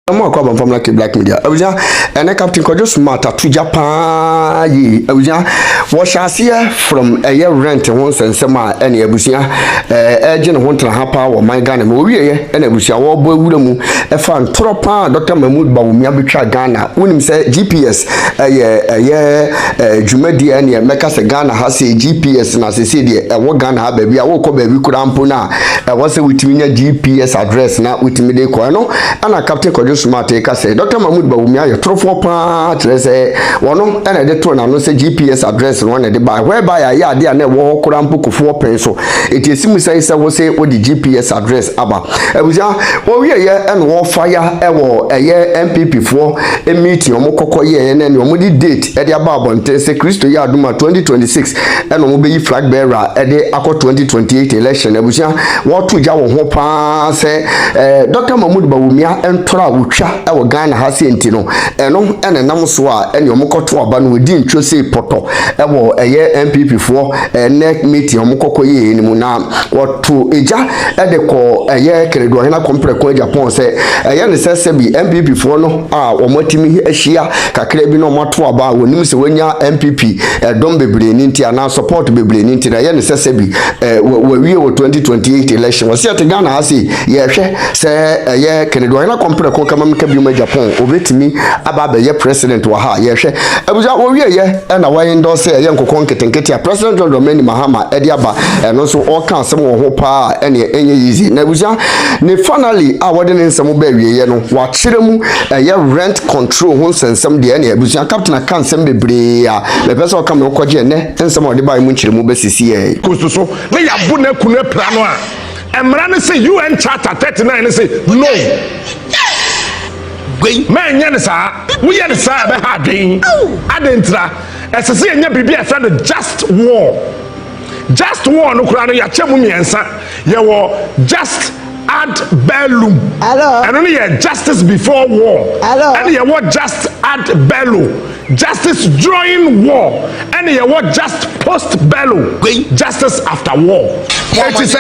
Mo akwa from like black media. Abuja and Captain Kojo smart to Japan yi. Abuja what shall see from a year rent once and summer any abusia agent want to hapa or my Ghana we and abusia wo boy wudemu e fan tropa Dr. Mahmoud Bawumia betwa Ghana wonim say GPS jumadi and ye meka se Ghana has a GPS na se say de e wo Ghana ha baby a wo ko baby kura mpo na e wo se witimi nya GPS address na witimi de ko no ana Captain Kojo smart e ka say Dr. Mahmoud Bawumia ye trofo pa trese wono na de to na no say GPS address no na de ba whereby ya de na wo kura mpo kofo pen so it is mu say wo say wo di GPS address aba abuja wo wie ye and wo fire e wo MPP for a meeting omo kokoye na ne omo di date e de aba abonte say Kristo ya aduma 2026 and omo be flag bearer e de akọ 2028 election abuja wo to ja wo ho pa say Dr. Mahmoud Bawumia entora wotwa e wo Ghana ha se ntino eno ene nam so a ene omo koto aba no di ntwo say poto e wo MPP for next meeting omo kokoye ni mu na wo to eja e de ko Credo hena complex ko Agyapong say ne sese bi MPP for no a omotimi ahia kakra bi no mato aba wonim se wonya MPP dom bebre ni ntia na support bebre ni ntia ne sese bi we wo 2028 election wasi at Ghana ha say ye hwe say Credo hena complex ko kama mka bi Agyapong obetimi aba be ye president wa ha ye hwe abuja wo wie ye na wa endorse ye nkokon ketenkete president John Dramani Mahama e de aba no so all kan sem wo ho pa ene enye easy na abuja ne finally a wode ne nsem ba wie ye no wa kire mu ye rent control ho nsensem de ene abuja captain kan sem bebre a le person kam no koje ne nsem ode ba mu kire mu besisi ye kosto so na ya bu na kuna pra no a emra ne say UN charter 39 ne say no man yen sa we yen sa be ha dwen adentra esese enya bibia friend just war no kura no ya chemu miensa ye wo just ad bellum and only justice before war and ye what just ad bello justice during war and ye what just post bello justice after war it is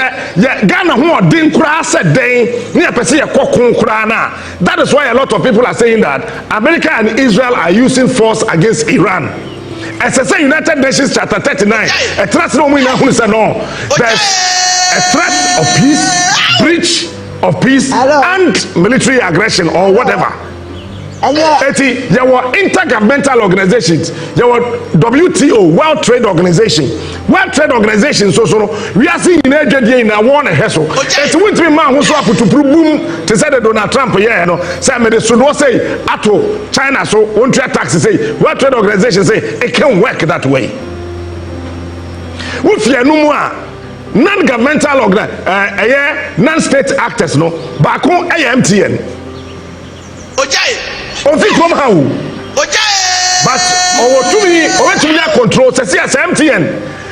Ghana who din kura said den near pese ye kokon kura na. That is why a lot of people are saying that America and Israel are using force against Iran. As I say, United Nations Charter 39, a threat no mean no. There's a threat of peace, breach of peace, and military aggression or whatever. There were intergovernmental organizations. There were WTO, World Trade Organization. World Trade Organization, so we are seeing in Nigeria in a war and hustle. It won't be man who's up to boom to say that Donald Trump, yeah, no, say, me, so say, ato China, so won't try taxes, say, World Trade Organization say, it can't work that way. If you no more non-governmental non-state actors, no, back on AMTN. Ofi from how but our to me control say MTN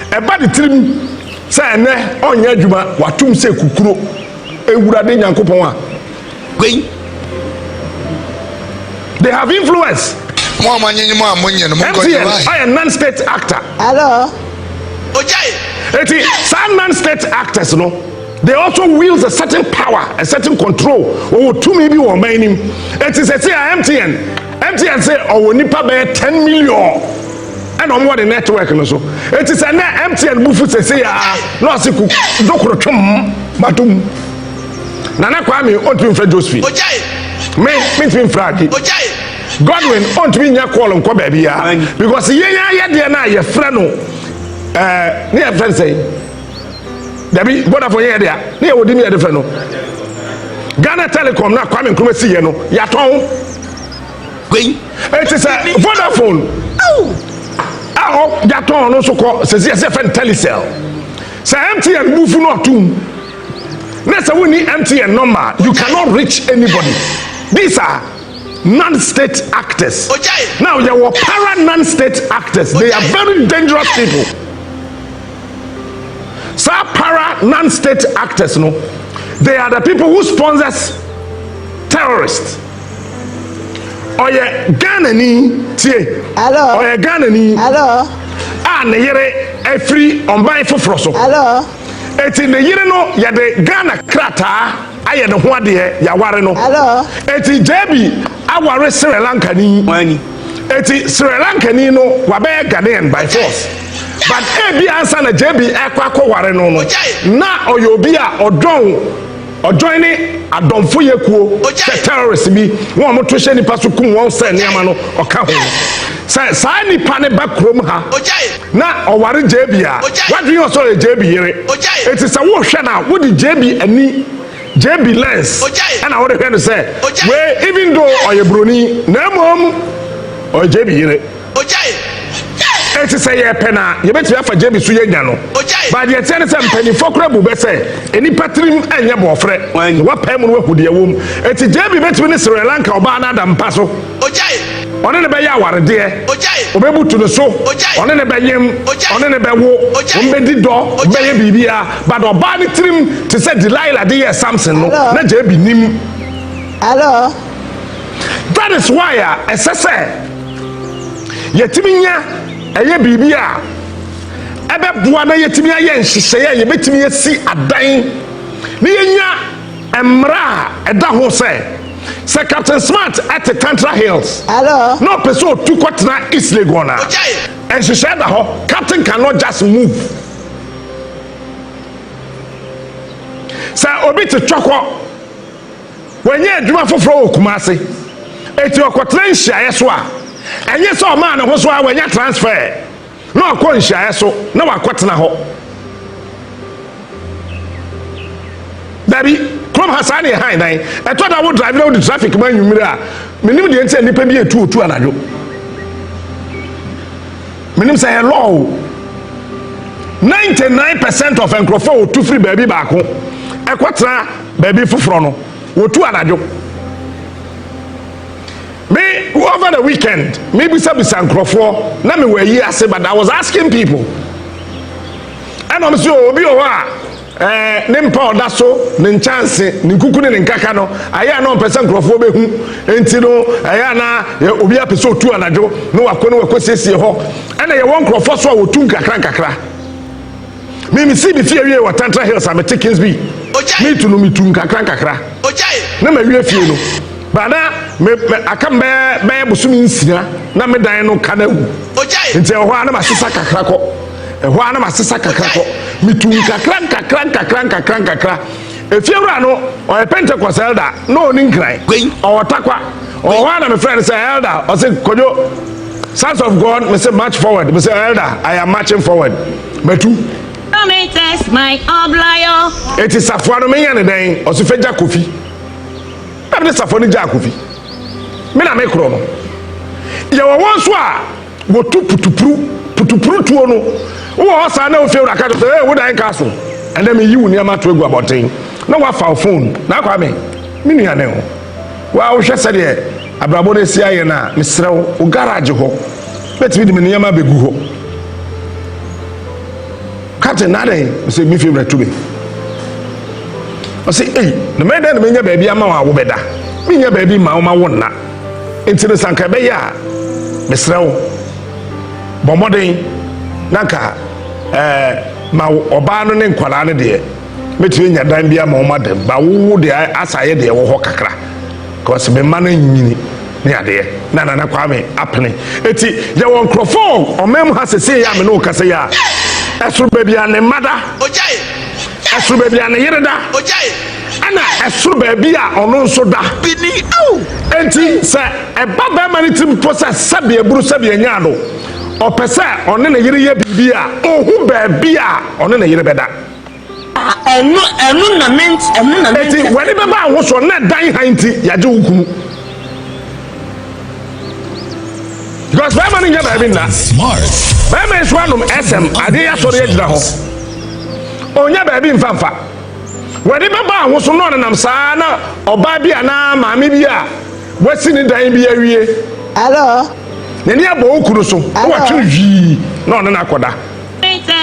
e ba the trim say ne onya adwuma watum say kukuro ewurade nyankopon a they have influence MTN I am non-state actor hello some non-state actors no they also wield a certain power, a certain control. Oh, to me be one mining. It is a say MTN say oh nipa be 10 million. And on what the network no so. It is a MTN bufu say no asiku dokoro twom matum. Nana Kwame onto Fred Josephine. Me fragi. Godwin onto me nya call nko ba bia because ye de na ye frɛ no ne ye friend say Debbie, Vodafone here there. Near would me a different. Ghana Telecom now coming from see no. Yaton. It is a Vodafone. Oh, Yaton also called says yes, and Telecel. Say MTN move not to. Next we need MTN number. You cannot reach anybody. These are non-state actors. Now there were para non-state actors. They are very dangerous people. So para non-state actors, no, they are the people who sponsors terrorists. Or ye Ghanani, hello. Or ye Ghanani, hello. And yere every on buy for froso. Hello. It's in the year no, ye the Ghana krata aye ne ho ade ya ware no eti JB aware Sri Lanka ni eti Sri Lanka ni no wabe Ghanaian by force but ebi answer na JB ekwa ware no na oyobi a ojoin ni adomfo yekuo terrorist bi won mo to hye nipa so kum won se niama no oka ho sa nipa ne ba krom ha na oware JB a what do you so JB yere it is a wo hwe na wo di JB ani JB lens and I would have say we even though oyebroni na mom o JB yere it is a pena you bet you have JB so yenya no but the ten say mpani fokra bu be say eni patrim anya bo frɛ wa pam no wahu de wom it JB bet me Sri Lanka oba na da mpa so one ne be ya ware de obebutu no so one ne be yem one ne be wo ombedi do be ye bibia but oba ne trim to say Delilah de Samson no na JB nim hello that is why say yetiminya eye bibia ebe boa na yetimi aye nhyehyeye ye betimi yesi adan ne yenya emra eda ho say Captain Smart at the Tantra Hills hello no person to kwatna East Legona and she said that Captain cannot just move say obi to choko when ye adwuma foforo okumase eti okwatna nhyaye so a enye so man ho so a wanya transfer na akọ nhyaye so na wakwatna ho dabi krom hasani high nine eto da wo drive na wo traffic man nwumire a menim de enti nipa bi etu anadwo menim say hello 99% of enkrofo wo tu free baby baako ekwatra baby foforo no wo tu anadwo me over the weekend maybe sabisa enkrofo na me we yi ase but I was asking people and I'm so obi o wa ne mpa oda so ne chance ne kuku ne nkaka no aya na person enkrofo be hu enti no aya na obi apeso tu anadwo no wakosiesie ho and ye won enkrofo so wo tu nkakra me see be fie wie wa Tantra Hills am Chickens bi me tu no me tu nkakra na ma wie fie no bana me akam be busumi nsia na me dan no kana wu nti ho ana ma sisa kakra ko ho ana ma sisa kakra ko mitu kakra efiewra no o Pentecost elder no ni nkran o takwa o ana me friend say elder o say kojo sons of God me say march forward me say elder I am marching forward metu me test my oblayo it is afuano me yan den o so feja kofi na safoni ja kofi me na me kro no ye wo wonso a wo tu putupuru tuo no wo sa na o fiewra ka so wo dan castle and then me yi wo ni ama to egu abotin na wa fa phone na kwa me nua ne ho wa wo hwe se de abrabo na sia ye na mesrew wo garage ho betimi de me niama begu ho Captain nade say me favorite to be I say eh no me den me nya baabi ama wa wo beda me nya baabi ma wo ma wo na enti ne sanka be ya mesrew bomoden naka ma oba no ne nkwala ne de metue nya dan bia ma wo ma de ba wo de asaye de wo ho kakra cause me ma no nyini ne ade na kwa me apne eti ye won crofo o mem ha sese ya me no kase ya esuru baabi ane mada esuru baabi ane yereda ana esuru baabi a ono nso da bini enti se eba ba mani tim process sabe eburu sabe anya no opese one na yere ye bibi a ohu baabi a one na yere beda enu na ment enti wani be ba wo so na dan hanti yaje wukumu because ba mani nya baabi na smart ba me so anum SM ade ya so re gira ho onya baabi mfamfa wani be ba wo so no nam saa na oba bi ana maame bi a wasi ni dan bi awie hello neni abo okuru so wa twi na ona na akoda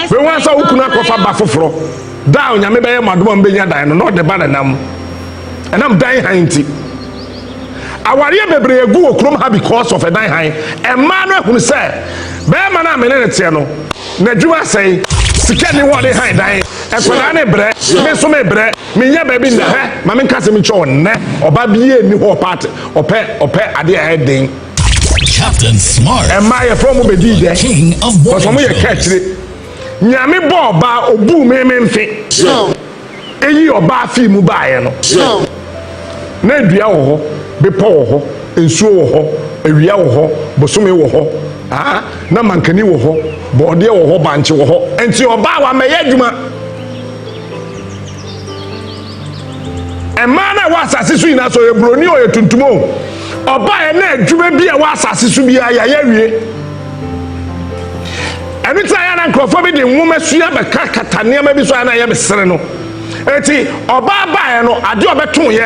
we wan sa okunu akofa ba foforo da onyame be ye madoma mbenya dan no de ba na nam enam dan hanti awariye bebre egu okrom ha because of a dan han emma no ehunu se be ma na menene tie no na dwuma sei sika ni wo de han dan Ekwara ne bre, me so me bre, me nya ba bi na he, ma me nka se me twa wonne, oba bie ni ho part, ope ade a den. Captain Smart. And my from Obedi there. King of boys. But you catch it. Nyame bo ba obu me mfe. Eyi oba fi mu ba ye no. Na dua wo ho, bepo wo ho, ensuo wo ho, ewia wo ho, bosome wo ho. Na mankani wo ho, bode wo ho, banche wo ho. Enti oba wa meye adwuma. Ema na wa asase so ina so ye broni o ye tuntumo. Oba e na adwuma bi a wa asase so bi ya wie. Emi tsa ya na nkrofo bi de nwoma sua be kakata ne ma bi so ana ye besere no. Eti oba ba ye no ade obeton ye.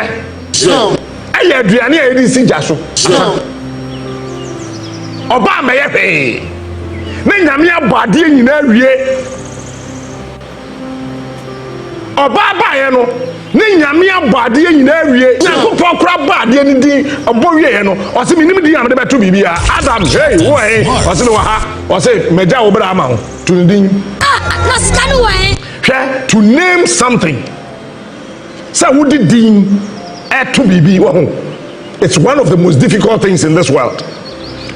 Eye aduane e di si gya so. Oba ma ye hwe. Ne nyame abade nyina wie. Oba ba ye no ne nyame abade nyina wie. Nyankopon kura abade ni din obo wie ye no. O se minim din am de beto bibia. Adam hey wo hey. O se no ha. O se meja wo bra ma ho. To din. Na skanu wa Hwe to name something. Say who did din to bibi wo ho. It's one of the most difficult things in this world.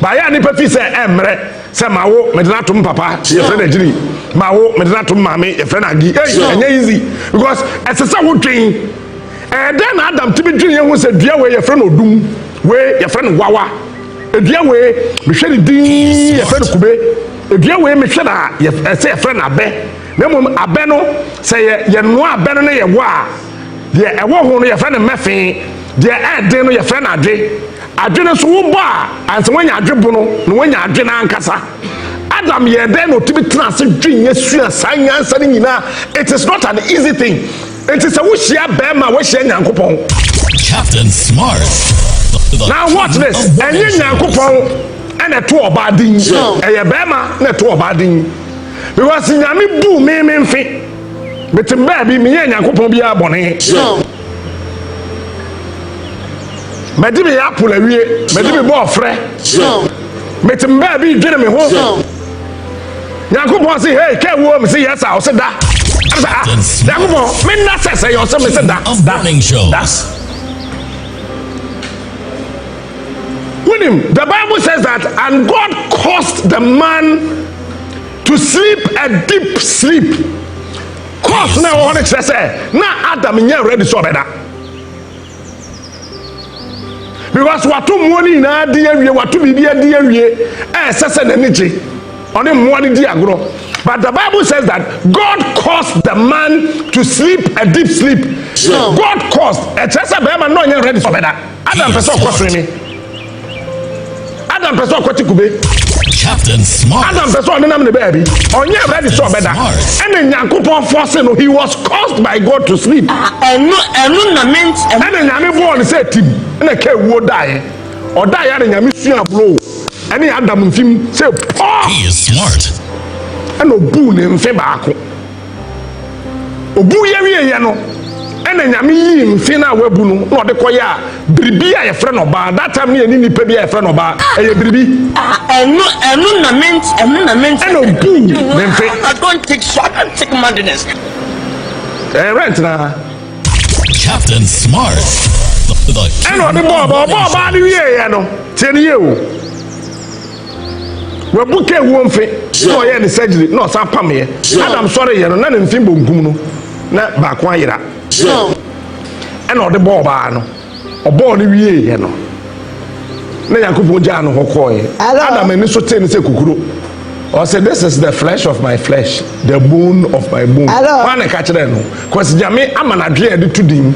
Ba ya ni pafi say emre. Say mawo me dena to papa your friend agiri mawo me dena to mama your friend agi enye easy because esesa wo twin then Adam to be twin hu say dua we your friend odum we your friend wawa edua we me hwe ni din your friend kube edua we me hwe na say your friend abe na mom abe no say ye no abe no ye wo a de ewo ho no your friend mefe de ade no your friend ade adwene so wo ba anse wanya adwebo no no wanya adwene ankasa Adam ye den no tibi trans dwinye sua sanyansa ni nyina. It is not an easy thing. It is a wo hia be ma wo hia Nyankopon. Captain Smart. Now watch this. Enye Nyankopon ene to oba din eye be ma na to oba din because nyame bu me mfe betimba bi me Nyankopon bi abone medi me apple awie medi me bo frɛ metimba bi dwene me ho Nyankopon say hey ke wo me say yes I say da Nyankopon me na say you say me say da that's with him. The Bible says that and God caused the man to sleep a deep sleep. Cause now what it says na Adam nya ready so beda. Because watu muoni na di awie watu bibia di awie sese na niji oni muoni di agro. But the Bible says that God caused the man to sleep a deep sleep. God caused sese be man no nya ready so beda. Adam person kwasre me. Adam person kwati kube. Captain Smart. Adam person na me baby. Onye ready so beda. And Nyankopon force no he was caused by God to sleep. enu na meant and nyame born say tim na ka wo die o die ya nyame sua bro and Adam mfim say he is smart and obu ne mfe baako obu ye wie ye no and nyame yi mfe na wabu no na de koya biribi a ye frɛ no ba that time ne ni nipa bi a ye frɛ no ba ye biribi enu na meant and obu ne mfe I don't take madness rent na Captain Smart. And on the Bob, you know, 10 years. We book a woman so any surgery, no, some pammy. I'm sorry, you know, none in Fimbo Gumno, not back one year. And on the Bob, or born you know. Nayakupo Hokoi. Adam and Nisotin is a kukuru. Or say, this is the flesh of my flesh, the bone of my bone. One catch them. Because Jamie, I'm an adhere to dim.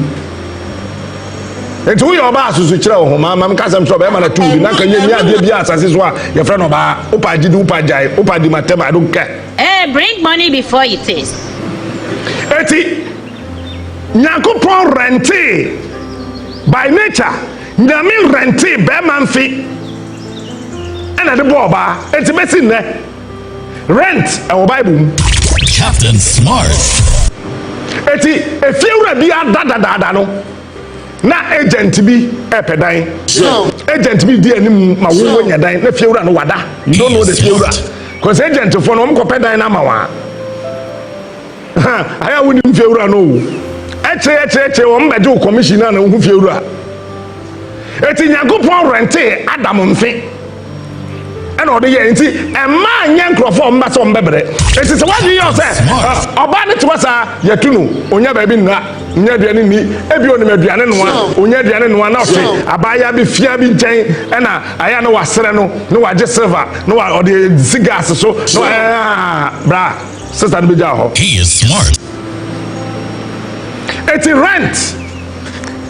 And to your boss who's which home, I'm cousin from Emma too. Not can you be as is what your friend of Opa did Upajai, Opa di Matem, I don't care. Bring money before you taste. Eti Nyankopon rente by nature. Nyame rente Beman fee. And at the Boba, it's a messing there. Rent our Bible. Captain Smart. Eti if you be a da no. Na agent be pedine. Agent be di anim ma wo nya dan na fiewura no wada. You don't know the fiewura. Cause agent for no ko pedine na ma wa. aya woni mfiewura no eche wo mbeje o commissioner na hu fiewura eti Nyankopon rente Adam mfe and or the year enti emma nya nkrofo mba so mbebere eti se wadi yo se oba ne to wasa yatunu onya ba bi nna nya aduane ni ebi oni aduane no onya aduane no na ose abaya bi fia bi nchen na aya no wasere no no waje silver no wa the cigars so no bra sister no be ja ho. He is smart. Eti rent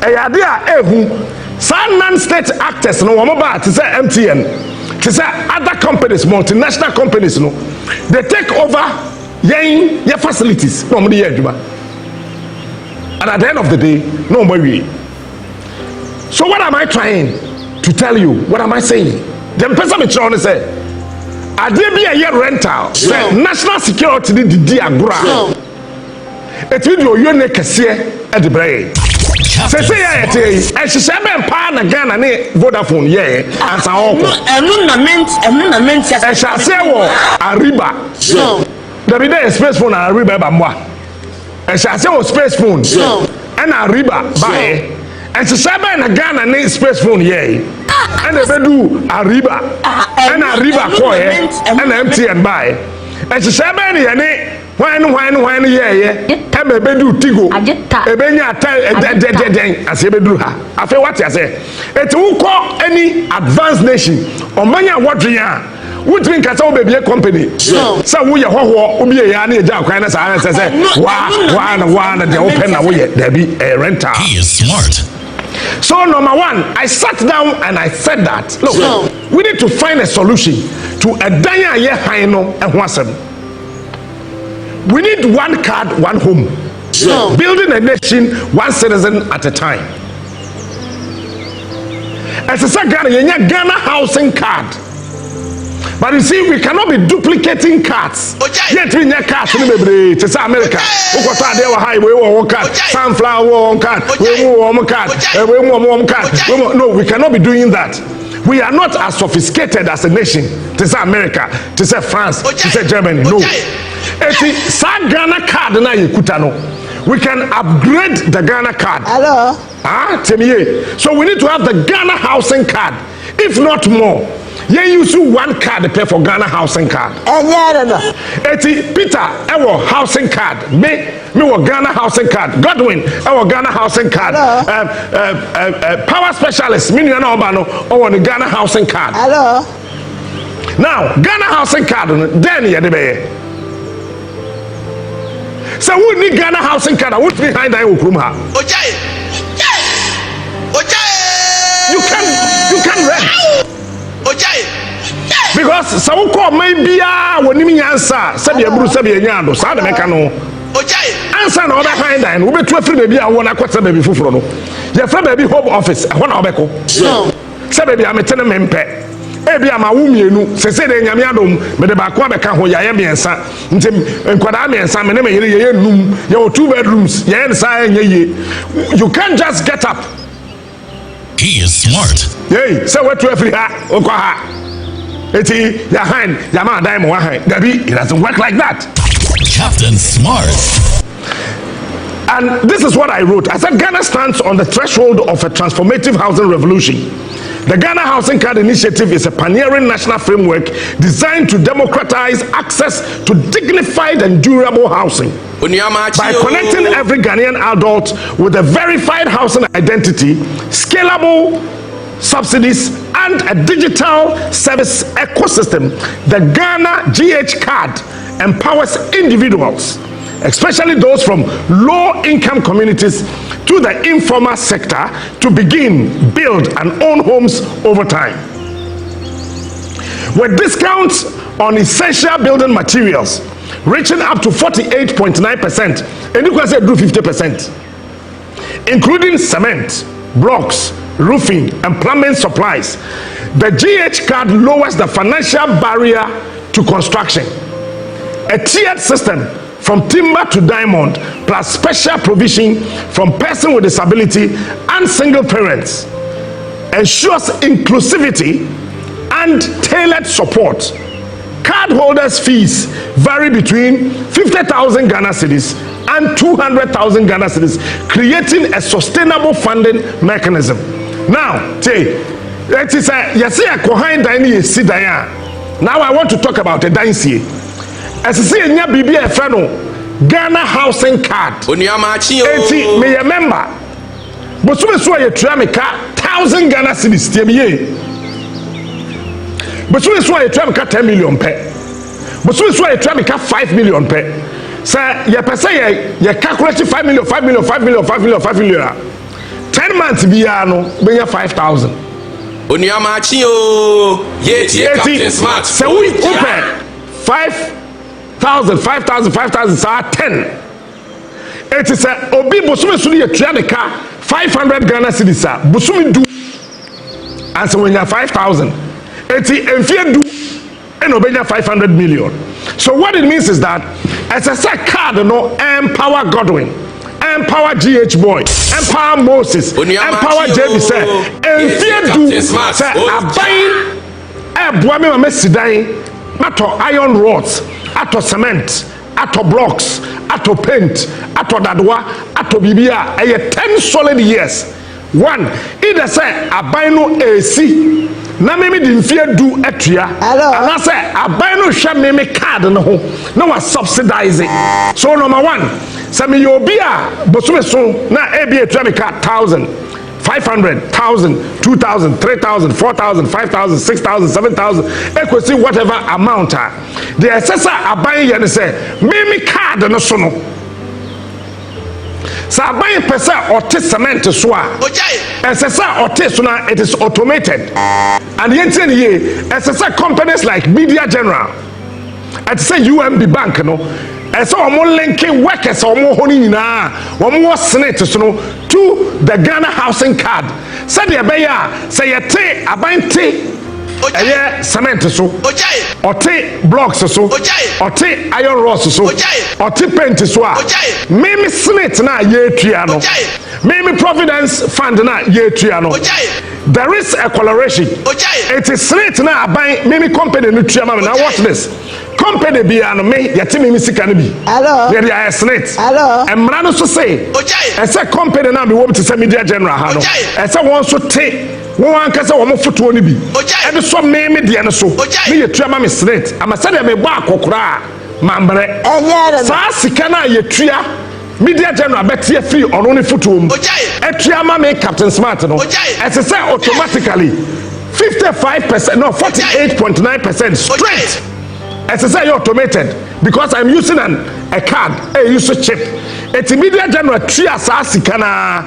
eyade a ehu some non-state actors no wo ba to say MTN to say other companies, multinational companies, no, they take over your facilities. No, and at the end of the day, no more. So what am I trying to tell you? What am I saying? The person is trying to say, I did be a year rental. National security did the agora. It will you make a at the brain. Say and she said ben pa na Ghana ne Vodafone ansa hoko enu na mint and she say wo Ariba there be there space phone and Ariba ba mwa and she say wo space phone and Ariba buy and she say ben na Ghana ne space phone and they do Ariba and Ariba ko and MTN buy and she say ben ne when ebedu tigo ebenya den ase ebedu ha afi what you say it will call any advanced nation omanya wadwen a wutrin kasa obebie company so wo ye hoho obi ye ya na eja akwan na sa say wa na de open na wo ye there be a rental. He is smart. So number one, I sat down and I said that look, we need to find a solution to a danya ye haino ehwasem. We need one card, one home. Building a nation, one citizen at a time. As I said, Ghana housing card. But you see, we cannot be duplicating cards. Yet we need cards in America. Sunflower card. No, we cannot be doing that. We are not as sophisticated as a nation. To say America, to say France, to say Germany. No. It's Ghana card na yekuta no. We can upgrade the Ghana card. Hello. So we need to have the Ghana housing card. If not more. You use one card to pay for Ghana housing card. Eti Peter, our housing card. Me Ghana housing card. Godwin, our Ghana housing card. Power specialist, me no obano, our Ghana housing card. Hello. Now, Ghana housing card, then you be. So we need Ghana housing card. What's behind that Ukrumha? You can rent. Because some call maybe when you answer, said you Bruce Sabiano, Sada Mecano. Answer no behind that, and we be 12 baby. I want to quote baby Fufro. Your friend baby home office, one Obeko. Say baby, I'm a tenement pet. Ebi ama wumienu sese de nyame adom me de bakwa beka ho ya miensa ntem enkwada miensa me ne me ye num ye 2 bedrooms ye nsa enye you can't just get up. He is smart. Hey, so what to every ha okwa ha eti ya hand ya ma dai mo ha gabi it doesn't work like that. Captain Smart. And this is what I wrote. I said Ghana stands on the threshold of a transformative housing revolution. The Ghana Housing Card Initiative is a pioneering national framework designed to democratize access to dignified and durable housing. By connecting every Ghanaian adult with a verified housing identity, scalable subsidies, and a digital service ecosystem, the Ghana GH Card empowers individuals, especially those from low-income communities, to the informal sector to begin, build, and own homes over time. With discounts on essential building materials reaching up to 48.9%, and you can say do 50%, including cement, blocks, roofing, and plumbing supplies, the GH card lowers the financial barrier to construction. A tiered system from timber to diamond, plus special provision from person with disability and single parents, ensures inclusivity and tailored support Card holders' fees vary between 50,000 Ghana cedis and 200,000 Ghana cedis, creating a sustainable funding mechanism. Now, it is yes, now I want to talk about a dynasty. As I say, nya bibi e friend Ghana housing card. Enti me remember. Bosume so ye tua me ka 1,000 Ghana cedis tie me ye. Bosume so ye tua me ka 10 million pe. Bosume so ye tua me ka 5 million pe. Say ye pese ye calculate 5 million 10 months biya no benya 5,000. Onyamachi o ye tie Captain Smart. So we open 5,000 sa 10. It is a obi bosume so ye tua me ka 500 Ghana cedis a bosume do and so when you 5,000 eti enfie do and obenya 500 million. So what it means is that as a card no empower Godwin, empower GH boy, empower Moses, empower JB say enfie do say abain eboa me ma sidan ato iron rods, ato cement, ato blocks, ato paint, ato dadwa, ato bibia 10 solid years. One, either say abain no AC na me di mfie du atua and say abain no hwe me card no ho na wa subsidize it. So number 1, say me obi a bosume so na ebi atua me card 1,000, 500, 1,000, 2,000, 3,000, 4,000, 5,000, 6,000, 7,000, equal whatever amount. The assessor abain ye say me card no so no. So abain pesa or cement so a assessor or so na it is automated. And yet assessor companies like Media General, at say UMB Bank no, as omo linking workers omo honi nyina omo senate so no to the Ghana housing card. Say the beya say yete abain te cement so or blocks so or iron rods so or paint so me senate na ye tua no me providence fund na ye tua no. There is a coloration. It is senate na aban me company no tua ma. Now watch this. Company be an me yeti me sika no bi. Hello. There are senate. Hello. Emra no so say. E say company na be wo to say Media General ha no. E say won so te won anka say wo mo foto ni bi. E be so me de no so. Me ye tua ma me senate. Ama say me bo akokora mambre. Sa sika na ye tua Media General betie free on only footwoom. Etuama me Captain Smart no. As I say automatically 55%, no 48.9% straight. As I say automated because I'm using a card, a user chip. It's Media General tria sasika na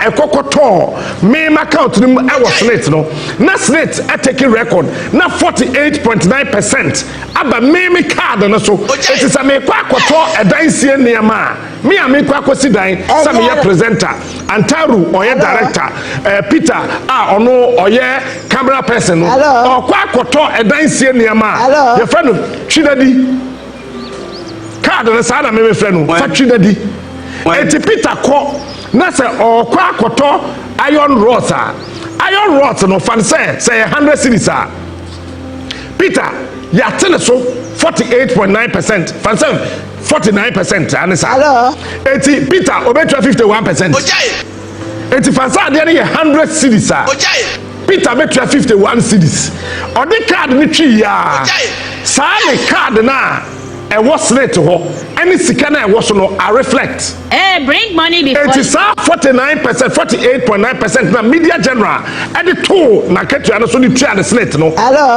ekokoto me account ni I was late no. Na slate taking record na 48.9%. Aba me card no so. It is a me kwakoto edansie niama. Me a me kwakosi dan some ye presenter Antaru oye director Peter ono oye camera person no. O kwakoto edansie niama. Your friend Chidadi card na sa na me friend no. Chidadi eti Peter ko na se okwa akoto iron rods no fan say 100 cedis Peter ya tell so 48.9% fan say 49% anisa eti Peter obetua 51% eti fan say dey 100 cedis Peter betua 51 cedis odi card ni twi ya sa le card na e was rate ho any sika na e was no I reflect bring money before it is 49%, 48.9% na Media General and the two na ketua no so ni tua the slate no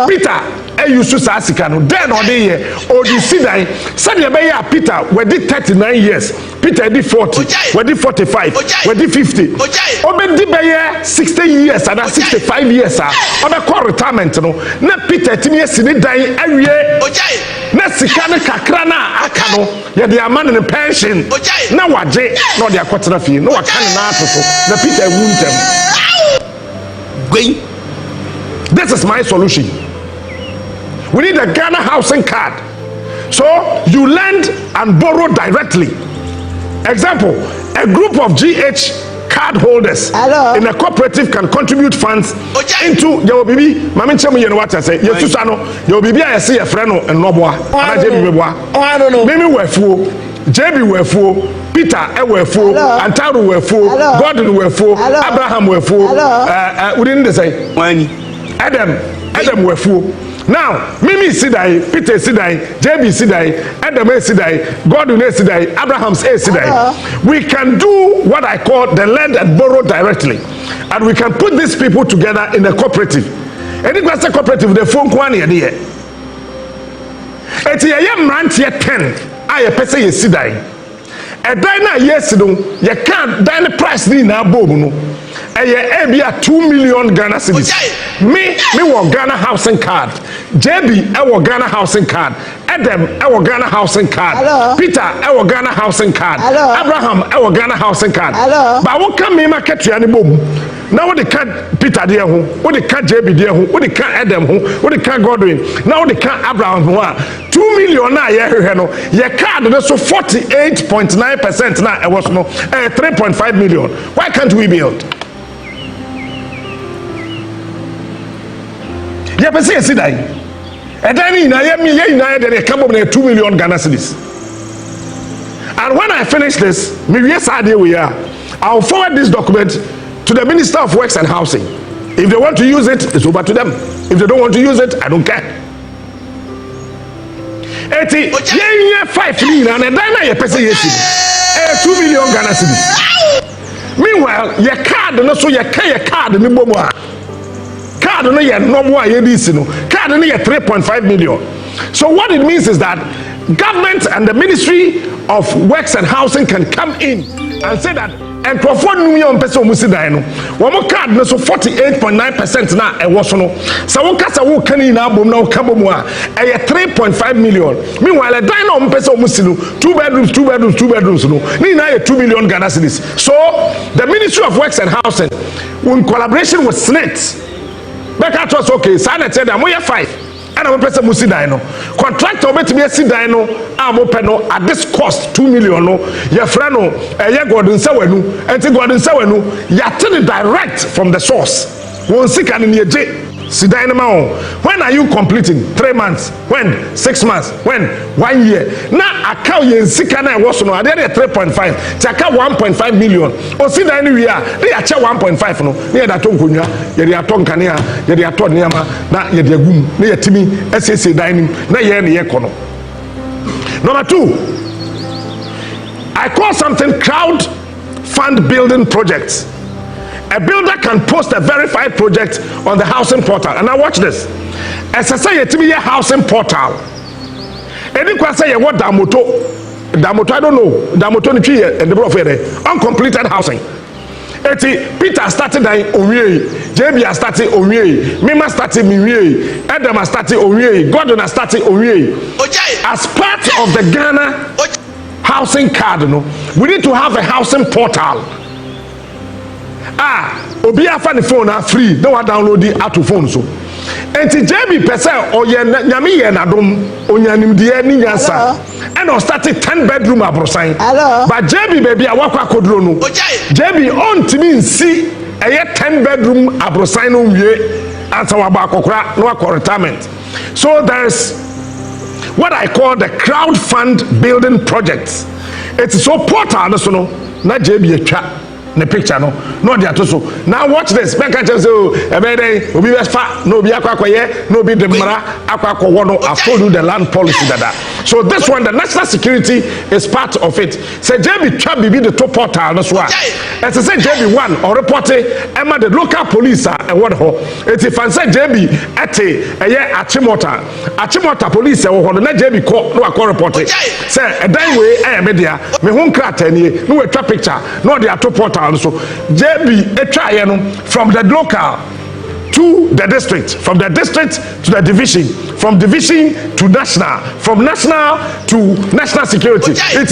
Peter you so sa sika no then or dey here or you see that said you be Peter we did 39 years Peter did 40 we did 45 we did 50 obe di be 60 years and 65 years obe call retirement no na Peter timi sini dan awie na sika ne kakra na aka no ye dey amane ne pension na waje no dey akotena fie no waka ne na atoso na Peter wuntem going. This is my solution. We need a Ghana housing card. So you lend and borrow directly. Example, a group of GH card holders in a cooperative can contribute funds into your baby. Mami chemu you know what I say. You to sano your baby I see a friend and no boy. I don't know. Mimi wefuo, JB wefuo, Peter wefuo, Antaru wefuo, Gordon wefuo, Abraham wefuo. We didn't say Adam wefuo. Now, Mimi Sidai, Peter Sidai, JB Sidai, Adam Sidai, Gordon Sidai, Abraham Sidai. We can do what I call the lend and borrow directly. And we can put these people together in a cooperative. And it was a cooperative, the phone one here. It's a young man here 10. I pay you Sidai. A diner yes, you can't dine the price in our boom. A 2 million Ghana cedis. Me want Ghana housing card. JB, our Ghana housing card. Adam, our Ghana housing card. Peter, our Ghana housing card. Abraham, our Ghana housing card. But what can me market you any boom? Now what they can't Peter there who? What they can't JB there who? What they can't Adam who? What they can't Godwin? Now they can't Abraham who? 2 million now your card so 48.9% now it was no 3.5 million. Why can't we build? Yeah, but see that. And then they come up with 2 million Ghana cedis. And when I finish this, maybe yes idea we are. I'll forward this document to the Minister of Works and Housing. If they want to use it, it's over to them. If they don't want to use it, I don't care. 5 million and then I pay 2 million Ghana cedis. Meanwhile, your card no so your card ni bomo. Card no ye no more ADC no. Card no ye 3.5 million. So what it means is that government and the Ministry of Works and Housing can come in and say that and Crowdfunding million person musi die no. One more card no so 48.9% na e wo so no. So one kasa wo kan ni na bom na wo ka bom a e 3.5 million. Meanwhile a die no person musi no 2 bedrooms no. Ni na e 2 million Ghana cedis. So the Ministry of Works and Housing in collaboration with SNIT Becca was okay. Sana said I'm 5. And I'm person musi die no. Contractor bet me si die no. I'm open no at this cost 2 million no. Your friend no. Ye Gordon Sawenu. Enti Gordon Sawenu. Ya tell direct from the source. Won sick and ye J. Si die no ma. When are you completing? 3 months. When? 6 months. When? 1 year. Now account ye sick and I was no. They 3.5. Chaka 1.5 million. O si die no we are. They are 1.5 no. They are ton kunya. Ye dey aton kanea. Ye dey aton niama. Na ye dey agum. Na ye timi SSA die nim. Na ye ne ye kono. Number 2. I call something crowdfund building projects. A builder can post a verified project on the housing portal. And now watch this. As I say, it's a housing portal. Any question say what Damoto, I don't know. Damoto ni tree and the bro uncompleted housing. Peter started in Omiye, JB has started Omiye, Mima started Miye, Adam has started Omiye, Gordon has started Omiye. As part of the Ghana housing card, we need to have a housing portal. Obi afa the phone free. Don't want download the app to phone so. Enti JB pese oye nyame ye nadom onyanim de ni nyansa. And on started 10 bedroom abrosan. But JB baby awakwa kodro no. JB on timi nsi eye 10 bedroom abrosan no wie ansa waba akokora no akọ retirement. So there's what I call the crowdfund building projects. It's so portal so no na JB etwa the picture no the atoso. Now watch this. Make just say ebede obi fa no obi akwakoye no obi demara akwakwo no. I've told you the land policy that. So this one, the national security is part of it. Say JB Chabi be the top portal no so. As I say JB 1 or report Emma the local police and what ho. It's if I say JB ate Achimota police e wo na JB call no akọ report. Say e dan we media me hu nkrata ni no we twa picture no the top portal. So JB from the local to the district, from the district to the division, from division to national, from national to national security. It's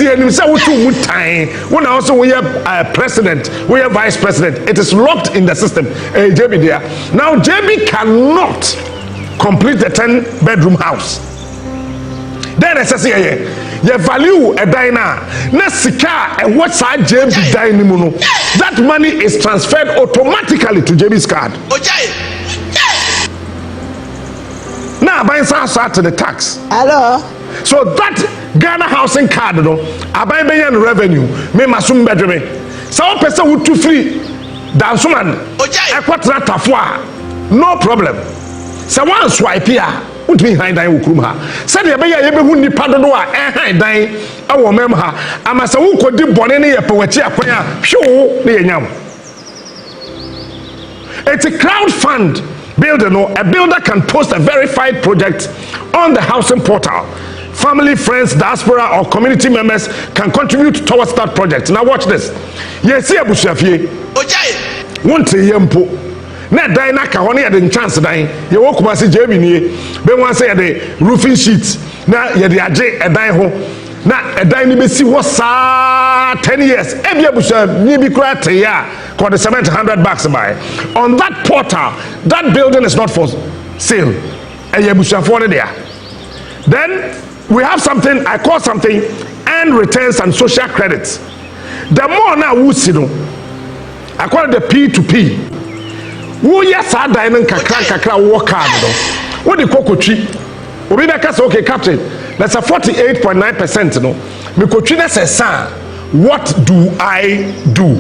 when also we have president, we have vice president. It is locked in the system. JB there. Now JB cannot complete the 10 bedroom house. Then I say ye value a dina na sika and what's our JB dynamo. That money is transferred automatically to JB's card. Now buying some to the tax. Hello. So that Ghana housing card no abayen revenue me masum bedreme. Some person who too free than someone equatra tafwa no problem. So one swipe here won't be behind I ukrum ha. Said the beya yebe hu nipa do a ehand dan awo mem ha. Amasa wo kodi bone ne yepe wachi akwanya hwo ne yenyam. It's a crowdfund builder. No, a builder can post a verified project on the housing portal. Family, friends, diaspora, or community members can contribute towards that project. Now watch this. Yes, see abusuafie. Won't say yempo. Na dan na ka hono ye de chance dan. Ye wo kuma se JB nie. Be wan say ye de roofing sheet. Na ye de age edan ho. Na edan ni be si ho sa 10 years. E bi abusua ni bi kura te ya. Called the $700 by. On that portal, that building is not for sale. Then we have something, I call something earned returns and social credits. The more now we see, I call it the P2P. Who yes are diamond kakra work hard. What the cocoa tree? We make us okay, Captain. That's a 48.9%. No, because that's a son. What do I do?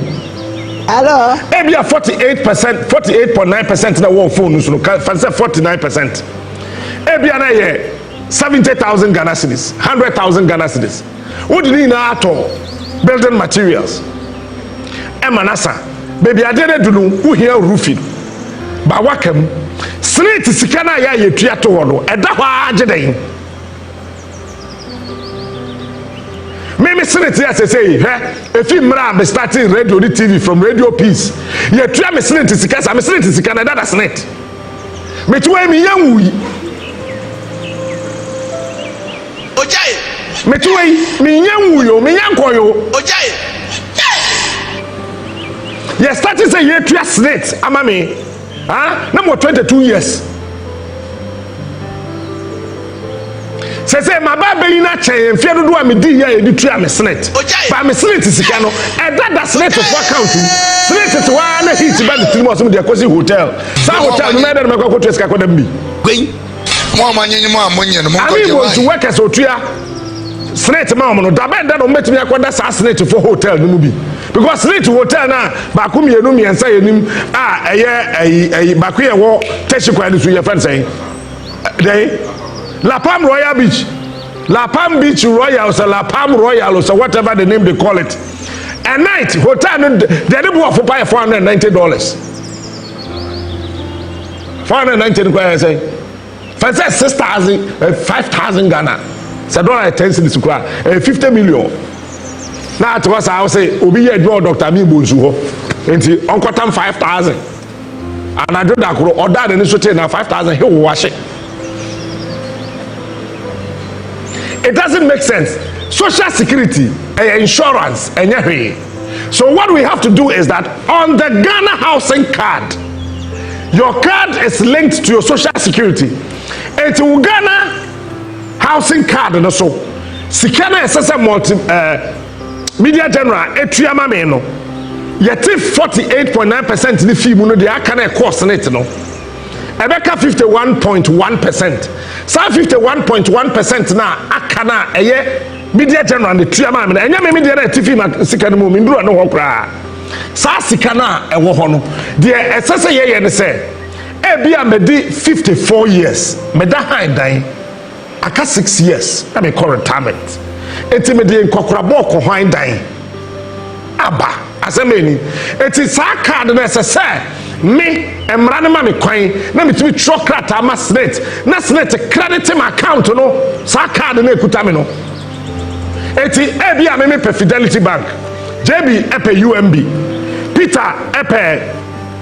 Hello. Maybe a 48%, 48.9% na one phone so fancy 49%. Maybe na 70,000 Ghana cedis, 100,000 Ghana cedis. What do you know at all? Building materials. Emanasa. Baby I didn't do who here roofing. Ba wakem. Slate sikana ya ye tua to wono. Eda hwa ageden. Me senate here say if you mra be starting radio the TV from Radio Peace you try me senate sika me senate sika na that senate me tuwe mi yanwu ojai me tuwe mi yanwu yo mi yanko yo ojai you starting say you try senate ama me na mo 22 years say my baby na chen fie dodo am di ya e di tu am senate ba me senate sika no e da senate for account senate to wa na hit ba the three months me dey kosi hotel sa hotel no na me ko to sika ko da bi gwen mo amanyenye mo amonye no mo ko je wa to workers otua senate ma no da ben da no metimi akoda sa senate for hotel no mu bi because senate hotel na ba ko mienu miensa yenim eye ba ko ye wo teshikwa ni so ye fan say dey La Palm Royal Beach, La Palm Beach Royal, or La Palm Royal, or whatever the name they call it. A night hotel, they didn't want to buy $490. $490, I say. For 6,000, 5,000 Ghana. So don't I tell you this, 50 million. Now to us, I will say, Obi ye draw Dr. Mibuzuho into Uncle Tam 5,000. And I do that, or that initiative now 5,000, he will wash it. It doesn't make sense. Social security, insurance, and so what we have to do is that on the Ghana housing card, your card is linked to your social security. It's Ghana housing card and so. Sikana SSM multi media general etuyama me no. Yeti 48.9% ni fee mu no de aka na cost na it no. Ebeka 51.1%. So 51.1% na akana eye media general ne tuama me enya me media na TV ma sika no me nduru no ho kra. Sa sika na ewo ho no. De esese ye ne se e bia me di 54 years. Me da hand dan aka 6 years na me current retirement. Enti me de nkokora bo ko hwan dan. Aba asemeni. Enti sa card na esese me emrane ma me kwan na me timi trokrata ma senate na senate credit my account no sa card na ekuta me no eti ebi a me Fidelity Bank JB epe UMB Peter epe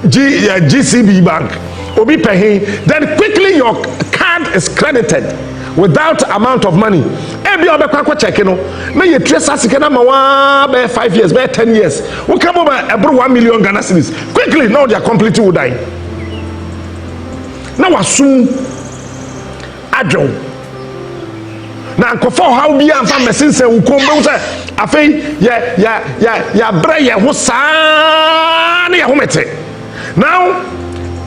GCB Bank obi pay then quickly your card is credited without amount of money ebi obekwa kwa check no na ye trace sika na ma wa be 5 years be 10 years we come over ebro 1 million Ghana cedis quickly now they are completely would die now assume adjo na nkofo how bi amfa mesense ukombe say afei ya bra ye ho saa na ye ho mete. Now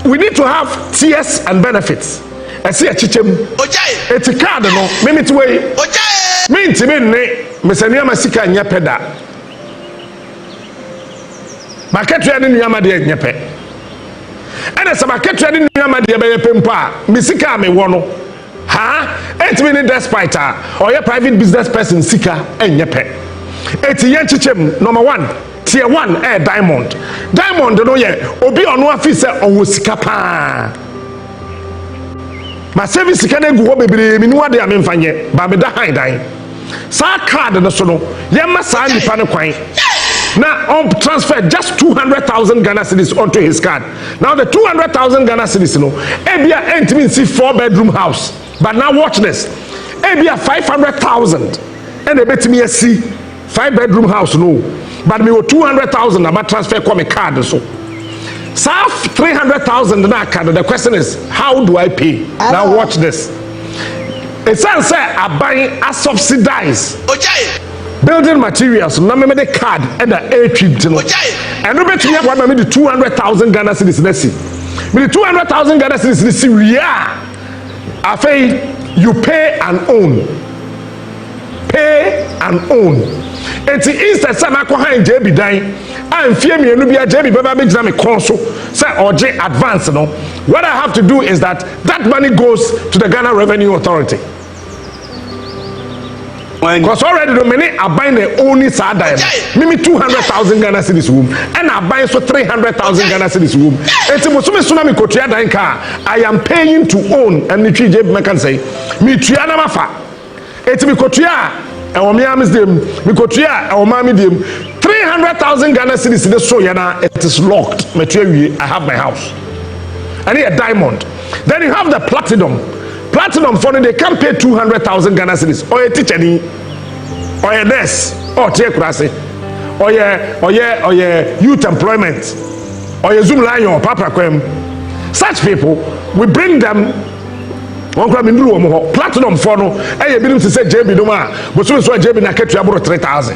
we need to have tiers and benefits. I see a chichem. It's a card no. Me to way. Me ntime ne mesania masika nya peda. Market ya ni nyama de nya pe. And as a market ya ni nyama de be pempa, misika me wo no. Ha? Ntime ne despite or your private business person sika nya pe. It's a chichem number 1. Tier 1 diamond. Diamond no ye obi ono afi se onwo sika pa. Ma service sika na gu ho bebre mi ni wade am mfanye ba me da han dan. Sa card no so no ye ma sa nipa ne kwan. Now on transfer just 200,000 Ghana cedis onto his card. Now the 200,000 Ghana cedis no ebia entimi see 4-bedroom house. But now watch this. Ebia 500,000 and ebetimi see 5-bedroom house no. But me 200,000 about transfer come a card so. So 300,000 in that card. The question is, how do I pay? Now watch this. It says I buy a subsidize building materials. Now me the card and the air trip to know. And no better me what me the 200,000 Ghana cedis let's see. Me the 200,000 Ghana cedis let's see. Yeah. After you pay and own. Pay and own. And the instead say mako han JB dan amfie me enu bia JB baba be gina me konso say oje advance no. What I have to do is that money goes to the Ghana Revenue Authority. Because already the many are buying their own sada. Maybe 200,000 Ghana cedis room and I buy so 300,000 Ghana cedis room. It's musume tsunami kotua dan car. I am paying to own and the JB can say me tua na mafa. It's me kotua and me amis dem me kotua and mami dem 300,000 Ghana cedis in the so yana it is locked. I have my house. I need a diamond. Then you have the platinum. Platinum for they can pay 200,000 Ghana cedis or a teacher or a nurse or take krasi or your youth employment or your Zoom line or papa kwem. Such people we bring them platinum for no eh be to say JB no ma but so JB na ketu abro 3,000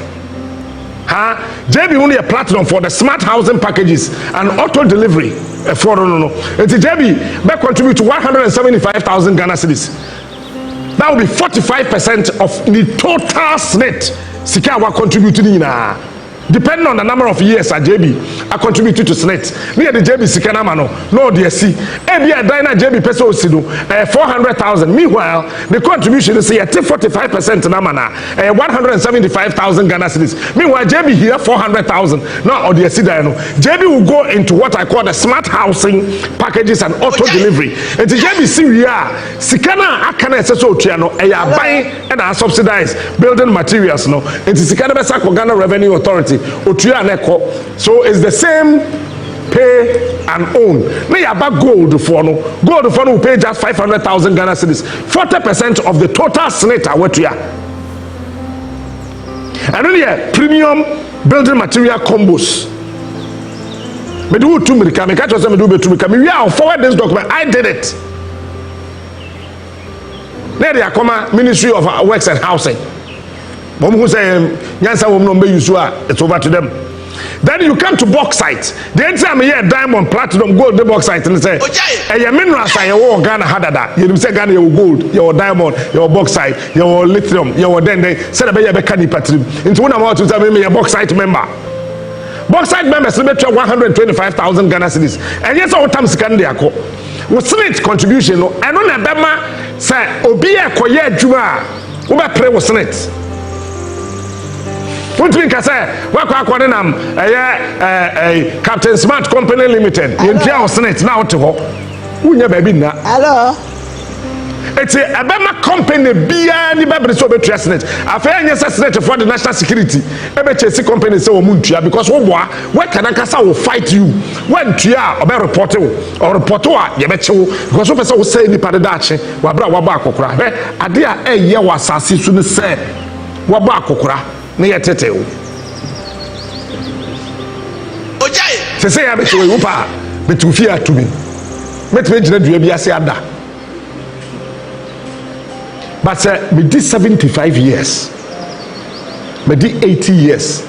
JB only a platinum for the smart housing packages and auto delivery for no it's JB back contribute to 175,000 Ghana cedis. That will be 45% of the total SNET sika wa contribute na depending on the number of years at JB I contributed to SNET. Near the JB Sikana Mano, no dear see. Every Dina JB peso sido 400,000. Meanwhile, the contribution is 45% namana 175,000 Ghana cedis. Meanwhile, JB here 400,000. Now or dear Sidano. JB will go into what I call the smart housing packages and auto delivery. And the JB Syria Sikana Akana Seso Chiano, buying and are subsidized building materials. No, it's Sikana Besako Ghana Revenue Authority. So it's the same pay and own. Now about gold for no will pay just 500,000 Ghana cedis. 40% of the total SNET what we are. And only a premium building material combos. Me do to me come catch us me do be to me come. We are forward this document. I did it. Now they are come Ministry of Works and Housing. Who say it's over to them. Then you come to bauxite. The time here diamond, platinum, gold, the bauxite and say, your minerals are your Ghana hadada. You say Ghana your gold, your diamond, your bauxite, your lithium, your then they said about your canny patrim. Into one amount to tell me a bauxite member. Bauxite members limit 125,000 Ghana cedis. And yes, all times can they go. With SNET contribution, and on a bema say Obia Koye Juma, Uba pray with SNET. What do you say? What Captain Smart Company Limited. You tell SNET now to her. Who never been now? Hello. It's a Bama company beyond the Bible so better SNET. I feel yes SNET for the national security. MHC company say Muntia because what can I will fight you when Tia about reporter or reporter you bet you because person will say ni paradache wabra waba kokra. Adia ye wasasi sunu say waba kokra. Na yetete o ojai se say ya beto we pa beto fi atumi metime gina dua bi ase ada but me did 75 years me did 80 years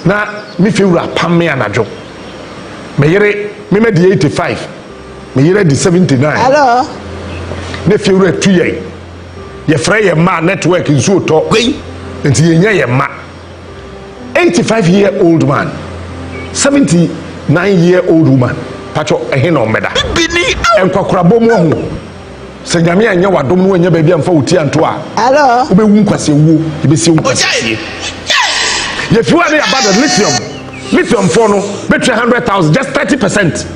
na me feel pam me anajo me yere me di 85 me yere di 79 hello ne feel 2 years ye frɛ ye ma network nso to nti ye nya ye ma 85-year-old man 79-year-old woman pacho ehina omeda enkokora bomu ho se nyame anya wadom no anya baabi amfa wuti anto a hello obewu nkwase wuo ebesi nkwase ye fiwa ne about the lithium for no betray 100,000 just 30%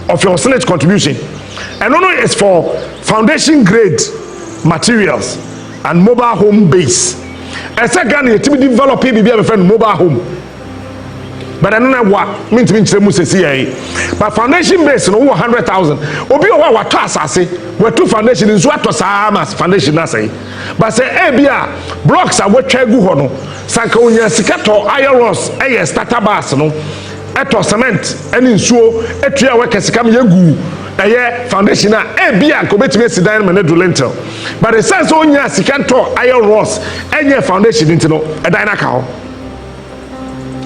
of your slate contribution and no is for foundation grade materials and mobile home base. A second you to develop PBB a friend mobile home. But I don't know what means but foundation base no 100,000. Obi o wa to asase we two foundation nso ato as foundation na say. But say bia blocks are we twa gu ho no. Sanka onya sikato iron rods starter bars no. Eto cement eni nsuo etua we kesikam yegu foundation na bia ko betime sidan me do lentil. But the sense onya sikato iron rods enye foundation ntino edan na ka ho.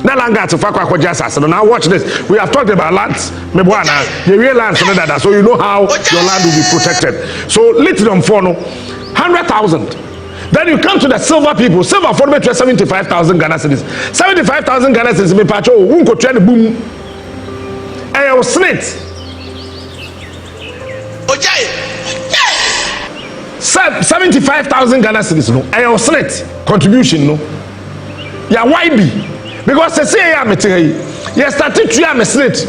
Na langa to fakwa kwa asase no. Now watch this. We have talked about lands. Me bwana, you real lands so that so you know how your land will be protected. So lithium for no 100,000. Then you come to the silver people. Silver for me 75,000 Ghana cedis. 75,000 Ghana cedis me pacho unko trend boom. I was snit. 75,000 Ghana cedis no. I was snit contribution no. Ya YB. Because they say I'm you started to am slate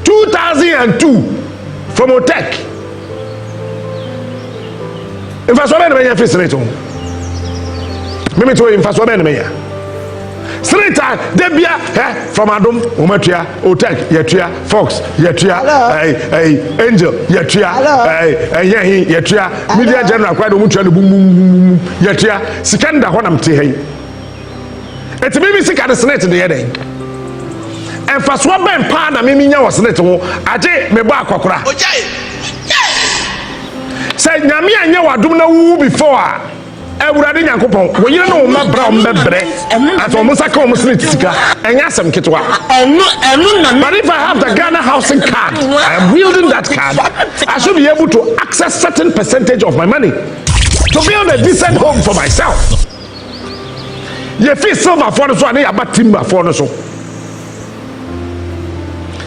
2002 from Otech. In fact, so many face slate. Maybe to in fact, so many slate Debia from Adam, Umatria, Otech, Yetria, Fox, Yetria, Angel, Yetria, Yahi, Yetria, Media General, quite a mutual boom, Yetria, Sikanda, what I'm saying. It's maybe sick at the senate the other. And for swap and pan, I mean, you was little. I did me back. Say, Namia, and you are doing a woo before. I would have been a couple. When you know my brown member, and for Musaka, and yes, some kitwa. But if I have the Ghana housing card, I am wielding that card. I should be able to access certain percentage of my money to build a decent home for myself. You feel silver for the so and about timber for the so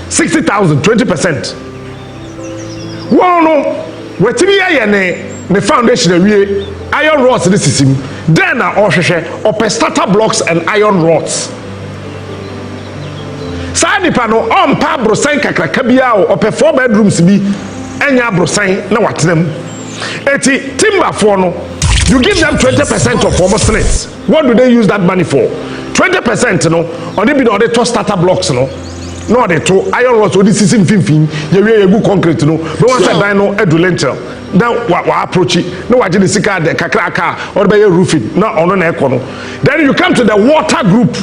60,000, 20%. Well, no, where the foundation iron rods this is him. Then or starter blocks and iron rods. Side panel on pa brosign kakrakabia or 4 bedrooms be enya brosign na what them. Eti timber for no. You give them 20% of former slates. What do they use that money for? 20% no, or they be the two starter blocks no. No, they two iron rods or this is in fin. You good concrete no. But once I buy no edu lentil. Now what approach it? No, I didn't see car the kakraka or by roofing. No, on an econo. Then you come to the water group.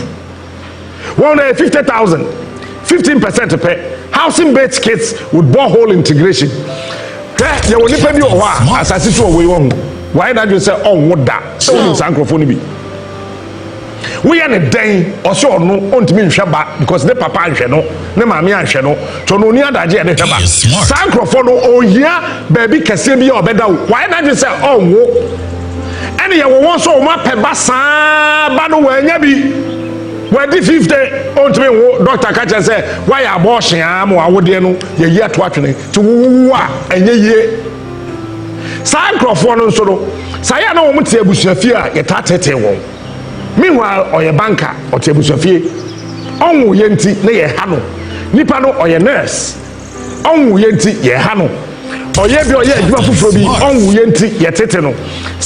150,000, 15% to pay. Housing based kits with borehole integration. You will never be as I see to away one. Why not you say, oh, what that? So, microphone be. We are a day or so no on to me shaba because the papa and no, the mammy and no, to no near that and the shaba. Microphone, oh, yeah, baby, Cassibi or better. Why not you say, oh, and you want so much pebasa, but when you be. Where the 50 on to me, Dr. Kacha said, why are washing? I'm what do you know? You're yet watching to and ye. Microphone so saya na omo tie busuafie a yetatete wo meanwhile oye banker o tie busuafie onwo ye nti na ye ha no nipa no oye nurse onwo ye nti ye ha no oye bi oye adwuma foforo bi onwo ye nti ye tete no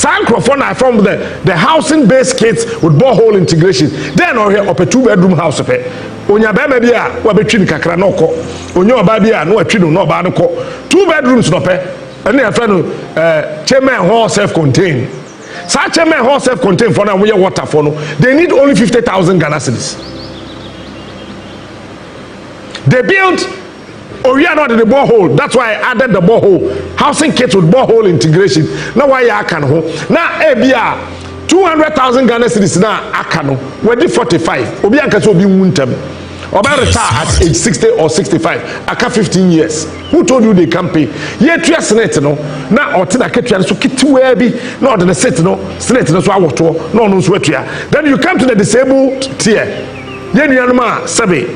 microphone are from the housing based kits with borehole integration then oye up a 2-bedroom house pe onya ba bi a wa betwi ni kakra na okọ onya oba bi a na watwi no na oba no kọ 2 bedrooms no pe. And they are friend chairman hall self-contained. Such chairman hall self-contained for now we water for no. They need only 50,000 Ghana cedis. They built Oh, we are not in the borehole. That's why I added the borehole. Housing kits with borehole integration. Now why I can hold. Now ABR 200,000 Ghana cedis now I can. We did 45. Obi anka so be wuntem. Oba retire at age 60 or 65. Aka 15 years. Who told you they can pay? Ye tria senate no. Na otina ketua so kitiwe bi. Na the senate no. Senate no so awoto. No so atua. Then you come to the disabled tier. Ye nuanuma sabe.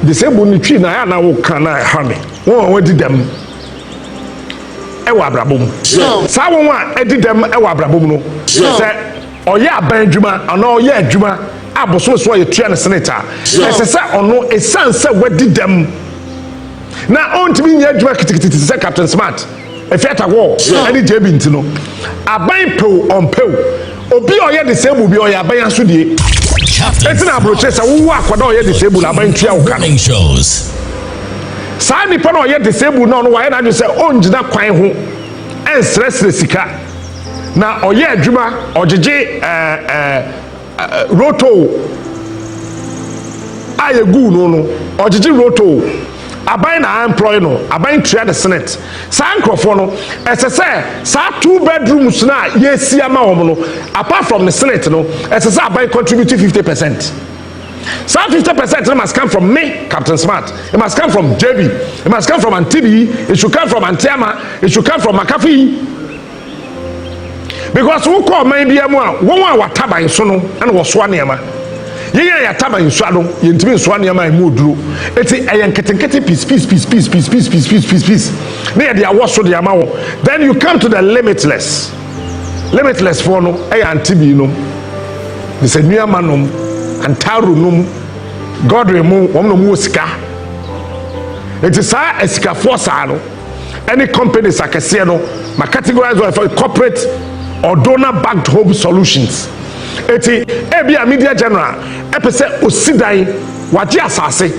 Disabled ni twi na ya na wo kana ha me. Won di dem. Ewa abrabom. Sa won a edi dem ewa abrabom no. Say oye aban dwuma ana oye adwuma aboso so ye tua ne senator. Say ono esanse wadi dem. Na ontimi nya adwuma kitikiti say Captain Smart. Efiata wo ani jebi ntino. Aban pew on pew. Obi oye disabled bi oye aban aso die. It's na broche say wo akwada oye disabled aban tua wo kan. Shows. Sa nipa na oye disabled no why na say onjina kwan ho stress sika na oye adwuma ojeje roto ayegu no ojeje roto aban na employ no aban tria the senate sa nkrofo no esese sa 2 bedrooms na yesi ama wo no apart from the senate no esese aban contribute 50%. So 50% must come from me, Captain Smart. It must come from JB. It must come from Antibi. It should come from Antiama. It should come from McAfee. Because who call maybe a more one wa taba in sono and was swaniama. Ya taba in swado, yintimi swaniama and mudru. It's a yanketeketi piece. Near the awaso the amao. Then you come to the limitless. Limitless for no, Antibi no. It's a new manum. And taru num God remove one no sika. It is a sika force ano. Any companies akese no ma categorize for corporate or donor backed home solutions. Eti ebia media general epese osidan waje asase.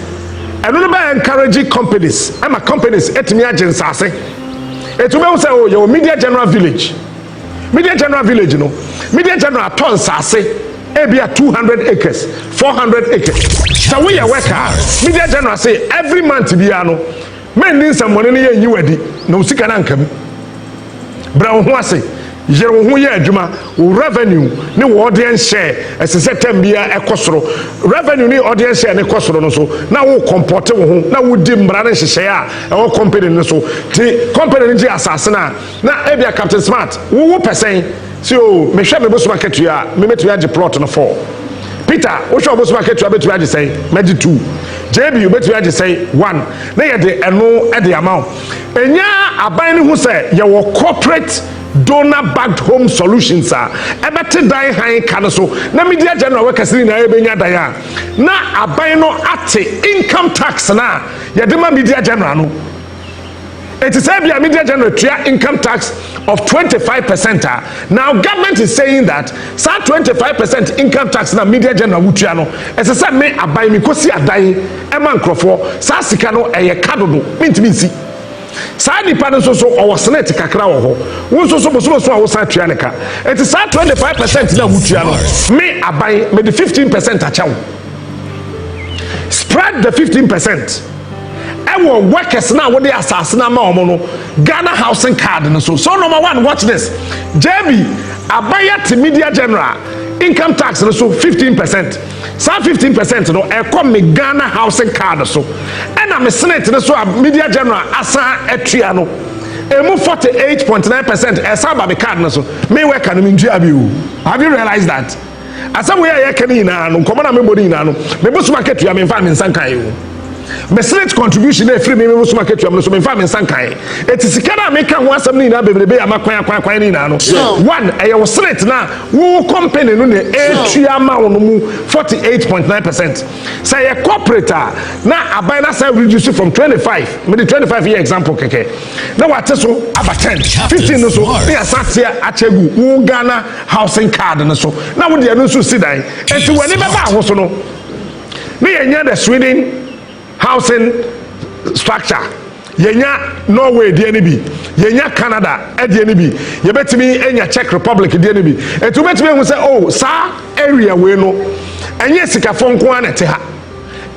Eno no be encourage companies. Ama companies etimi agents asase. Etu be say oh your media general village. Media general village no. Media general ton asase. Ebia 200 acres, 400 acres. So we are worker. Media general say every month biano. Men need some money in you ready. No sika na nkam. Brown ho ase. Yero ho ye adwuma. Revenue ni audience share. Ese setem bia ekosoro. Revenue ni audience share ni ekosoro no so. Na wo comporte wo ho. Na wo di mbra na hyehyɛ a ɛwɔ company no so. Ti company ni asase na ebia Captain Smart. Wo person so me hwe me bosu market ya me metu age plot no 4 Peter wo hwe bosu market ya betu age say medi 2 JB you betu age say 1 na ye de eno e de amount enya aban ni hu say ye wo corporate donor backed home solutions a ebete dan han kan so na media general workers ni na ebenya dan a na aban no ate income tax na ye de ma media general no. It is a media general income tax of 25%. Now government is saying that 25% income tax na media general wutuano. As I said, me abai mi kosi adai eman krofo sa sika no eye kadodo mintimi nsi. Sa nipa no so owo senate kakra wo ho. Wo so a wo sa tuane ka. It is 25% na wutuano. Me abai me the 15% achawo. Spread the 15%. Ewo workers now what they assassin na ma omo no Ghana housing card no so number 1 watch this JB abaya to media general income tax no so 15% so 15% no e come me Ghana housing card so and am senate no so media general asa etria no emu 48.9% e sa ba be card no so me work no me ndua bi o have you realized that asa we ya kan ina no komo na me body ina no me busu market ya me fa me nsankan yo me senate contribution na free me busu market ya me so me fa me nsankan eti sika na me kan ho asam ni na bebrebe ya makwan ni na no one e yo senate na wo company no ne etua ma wo no mu 48.9% say a corporate na abai na say reduce from 25 me the 25 year example keke na what so about 10 15 no so me asatia achegu wo Ghana housing card no so na wo de no so sidan enti wani be ba ho so no me yenya the Sweden housing structure yenya Norway de ni bi yenya Canada de ni bi ye betimi enya Czech Republic de ni bi etu betimi hu say oh sa area we no enye sika fonko anete ha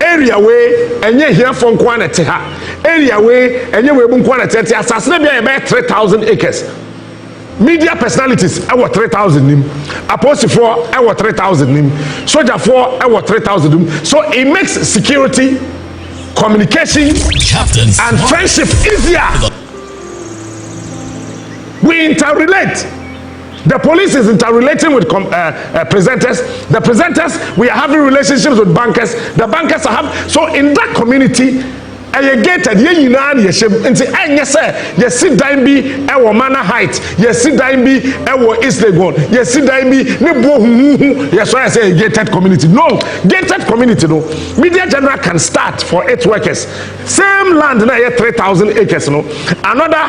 area we enye hia fonko anete ha area way enye we bu nkwa na tete asase na bia e 3,000 acres. Media personalities ewo 3,000 nim, apostle for ewo 3,000 nim, soldier for ewo 3,000 nim. So it makes security, communication, and friendship easier. We interrelate. The police is interrelating with presenters. The presenters, we are having relationships with bankers. The bankers are having. So in that community, I get it. You know, you say, you sit down be a Manor Heights. You sit down be a East Legon. You sit down be yes, why I say gated community. No, gated community. No, Media General can start for 8 workers. Same land na 3,000 acres. No, another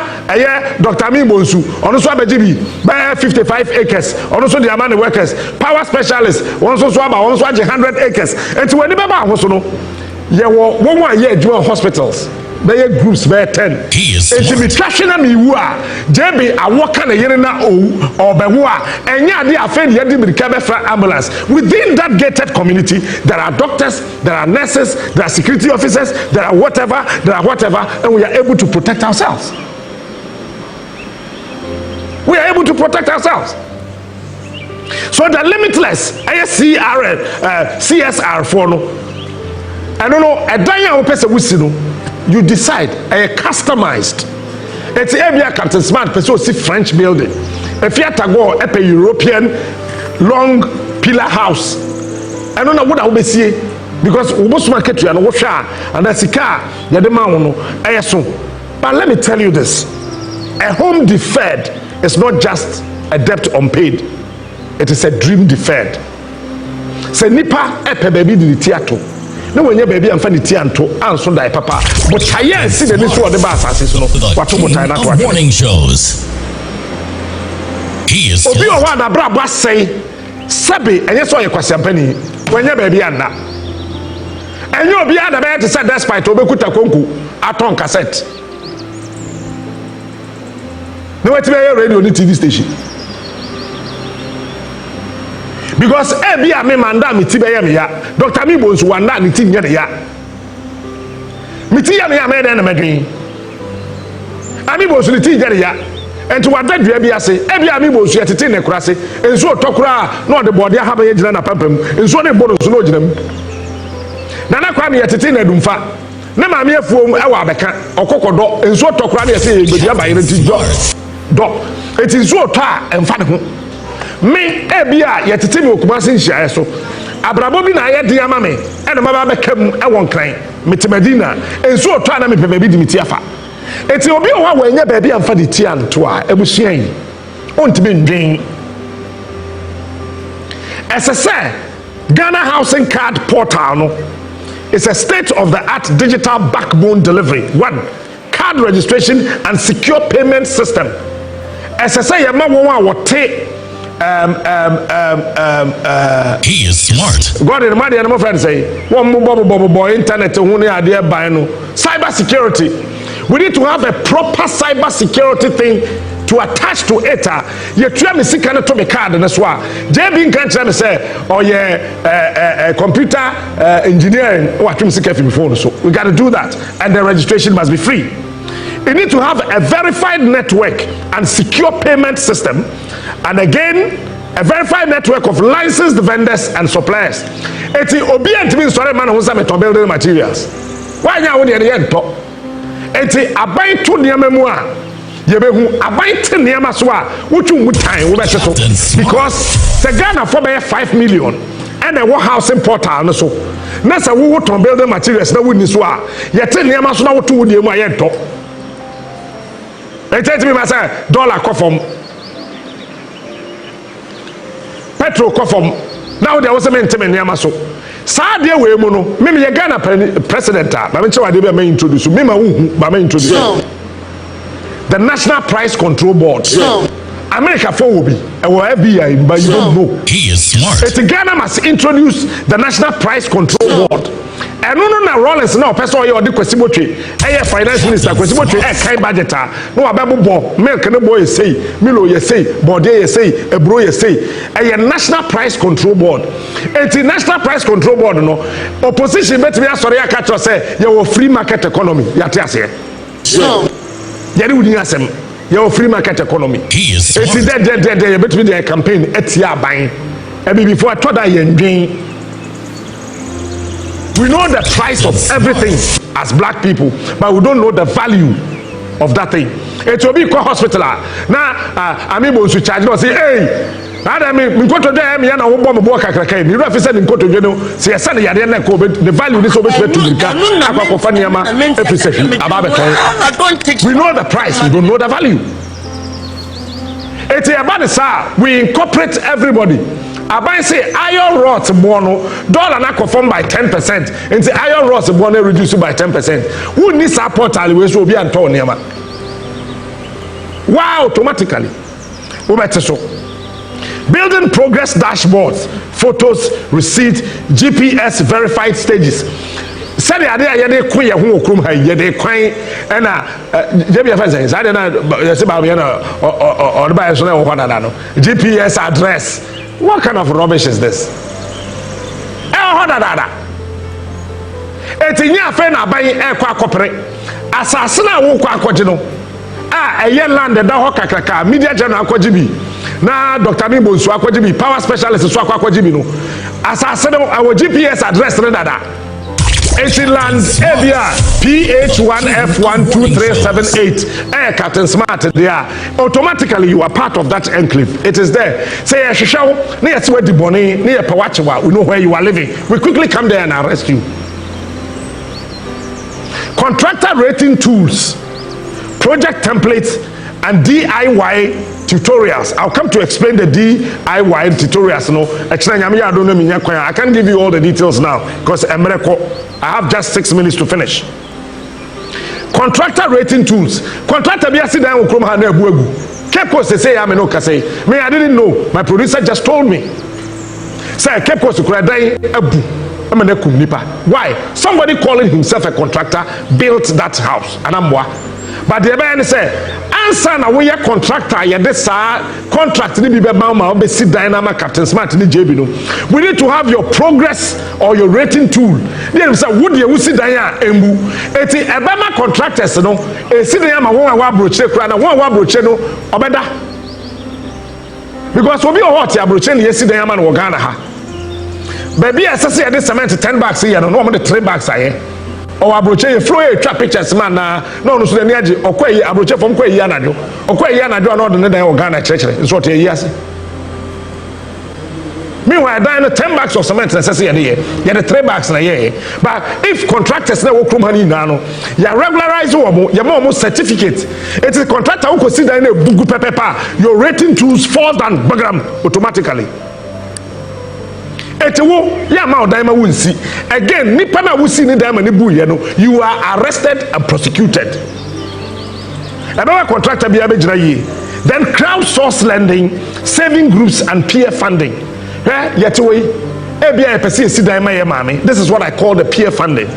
Dr. Mibonsu. Also Abejibi by 55 acres. Also the amount of workers. Power specialists. Also 100 acres. And to any baba also no. Yeah, one year during hospitals. They groups by 10. He is it's a trashing me wua. JB, I walk on a year now or bewa. And yeah, they are fed yet for ambulance. Within that gated community, there are doctors, there are nurses, there are security officers, there are whatever, and we are able to protect ourselves. We are able to protect ourselves. So the limitless CSR for no. I don't know, a diamond person we see no. You decide a customized. It's a Captain Smart person see French building. If you have to go a European long pillar house, I don't know what I will be see because we must market you and wash and that's a car. Yeah, the man no. But let me tell you this: a home deferred is not just a debt unpaid; it is a dream deferred. Say nipa epe baby di theater. No when your baby and funny tianto answer die papa. But I see the news for the bus as no. What morning shows. He is Obi o wa na bra bra say sabi enye so ye kwasiampani when your baby anna. Enye obi ada be to say despite obekuta konku aton cassette. No what be radio ni TV station. Because every me manda me ti be ya Dr. Mibonsu wanda ni ti nyere ya me ti ya me na medwin ami bonsu ni ti nyere ya enti wada dua bi ase ebi ami bonsu ya tete ne kura ase ensu otokura na ode bode ha ba ye gina na pampam ensu ne bono so no gina mu na kwa me ya tete na dumfa na ma me afuom e wa abeka okokodo ensu otokura na ye se gbedi abaye ti do eti ensu oto a emfa ne ho me ebia yetete me okumase nhia so abrabo bi na ye de ama me e na maba bekam e won kran metemedina ensu oto na me pebebi di metiafa eti obi o wa wanya ba bia mfa de tia nto a ebusuan yi ontime ndwen SSA Ghana Housing Card Portal no is a state-of-the-art digital backbone delivery. 1. Card registration and secure payment system. SSA yema won what he is smart. God in the money and my friend say, one boy internet cyber security. We need to have a proper cyber security thing to attach to it. You try me see kind of to me card and that's why. JB can't try to say, oh yeah, computer engineering. What you see before so we got to do that, and the registration must be free. You need to have a verified network and secure payment system, and again, a verified network of licensed vendors and suppliers. It's obedient means sorry man who's to building materials. Why now when you're top? It's a buy to near memoir. You be who a buy to near Maswa, which you would time because the Ghana for 5 million and a housing portal so. That's a wood to building materials. No wouldn't swa. Yet 10 years now to would you my top. They tell me myself, dollar come from petrol come from. Now there was a maintain near Maso. Sadia way mono, maybe a Ghana president, but I'm sure I did introduce me, my introduce the National Price Control Board. America for will be a FBI, but you don't know. He is smart. Ghana must introduce the National Price Control Board. no na Rollins na person oye odi kwesibotwe finance minister kwesibotwe kind budget no abebo milk no boy say milo ye say body ye say ebro ye say national price control board national price control board no opposition betimi asore ya catch say ye wo free market economy ya te ase so ye dey wudi asem ye wo free market economy it's there betimi the campaign etia aban before toda ye ndwen. We know the price of everything as black people, but we don't know the value of that thing. It will be called hospital. Now, I'm able to charge. No, say, hey, I mean, go to them. You know, bomb work. You know, if you said go to you know, say, son, you are the value this over to the car. We know the price. We don't know the value. It's about the sir. We incorporate everybody. Abai say iron rods bono dollar na confirm by 10%. And say iron rods bono reduce by 10%. Who needs support always will be Antonio. Wow, automatically. Building progress dashboards, photos, receipt, GPS verified stages. Say the idea yede kwen ye ho okrum ha yede kwen na je bia fa say say na say ba me na o de ba so na wo dada no GPS address. What kind of rubbish is this? Etinya fe na ban kwa akopere asase na wo kwa akoje no eye land da ho kakaka media journal akoje bi na Dr. Nimbo nso akoje bi power specialist so akoje bi no asase no our GPS address ne dada Land Abia PH1F12378 Captain Smart there. Automatically you are part of that enclave. It is there. Say Shishao, near Swediboni, near Pawachawa, we know where you are living. We quickly come there and arrest you. Contractor rating tools, project templates, and DIY tutorials. I'll come to explain the DIY tutorials. No, I can't give you all the details now because I have just 6 minutes to finish. Contractor rating tools. Contractor be sit down ukrom ha na ebu. Kepco say I no say. Me I didn't know. My producer just told me. Say Kepco kura dan abu. Why? Somebody calling himself a contractor built that house. Anamwa. But the man say, answer na we contractor ya this contract ni be ma be sit dynamic Captain Smart ni JB no. We need to have your progress or your rating tool. Then say would you sit down embu. Eti ebema contractors no e sit down ma won wa broche kura na won wa broche no obeda. Because obi o hot ya broche ni sit down ma no Ghana ha. Baby asase this cement 10 bags here no no 3 bags aye. Or abroche flow a trap pictures man no so the aji okwa abroche from kwa yi anajo okwa yi anajo na odene dan Ghana church is what ye yes. Meanwhile dan 10 bags of cement na say ye the 3 bags na ye. But if contractors na wo krom hani na no ya regularize wo ya mo certificate it is contractor who consider na bugu pepepa your rating tools fall down program automatically. Again, nipana wusi ni dama ni buye no, you are arrested and prosecuted. Another contractor be abejira ye. Then crowdsource lending, saving groups and peer funding. This is what I call the peer funding.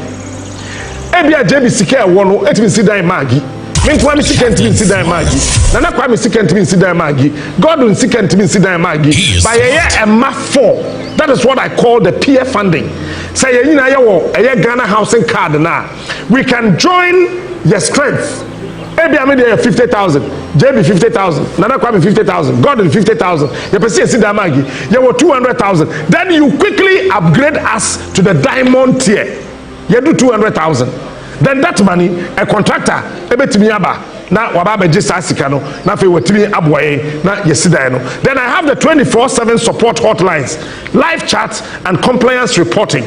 Ebia JB Sike wono etimi sidai magi. Mentwa mi sike ntimi sidai magi. Nana kwa mi sike ntimi sidai magi. God sike ntimi sidai magi. By ye emma 4. That is what I call the peer funding. Say you know Ghana housing card now. We can join your strength. Maybe I mean 50,000, JB 50,000, Nana Kwame 50,000, Gordon 50,000. You perceive see Damagi. You were 200,000. Then you quickly upgrade us to the diamond tier. You do 200,000. Then that money, a contractor, na wababa jisa sikano na fe watimi abwaye na yesida no. Then I have the 24/7 support hotlines, live chats and compliance reporting.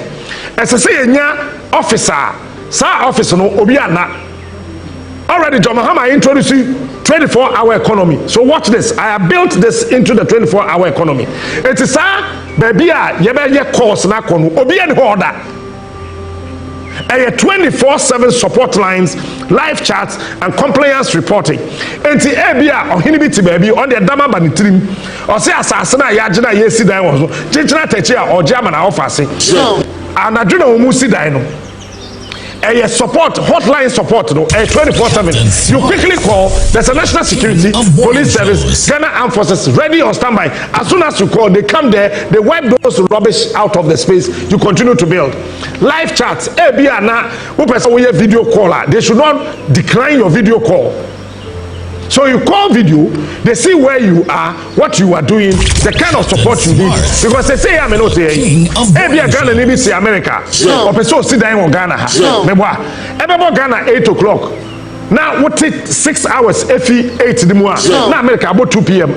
As I say nya officer sa officer no obi ana already John Mahama introduced 24-hour economy. So watch this. I have built this into the 24-hour economy. It is baby ye course na kono obi en order. 24/7 support lines, live chats, and compliance reporting. Enti ebia ohinibiti baby on the dama banitrim. Or say asasana yajina yesi dan was no. Chichina techi a oje ama na offer say. And adwena omu si dan no. support hotline support no 24/7. You quickly call. There's a national security police service, Ghana Armed Forces ready on standby. As soon as you call, they come there, they wipe those rubbish out of the space. You continue to build. Live chats. Video caller. They should not decline your video call. So you call video, they see where you are, what you are doing, the kind of support you need. Because they say, I'm not saying, every Ghana needs to America. Or person sit down in Ghana. Every Ghana 8 o'clock. Now what it 6 hours? Every 8 the more. Now America about 2 p.m.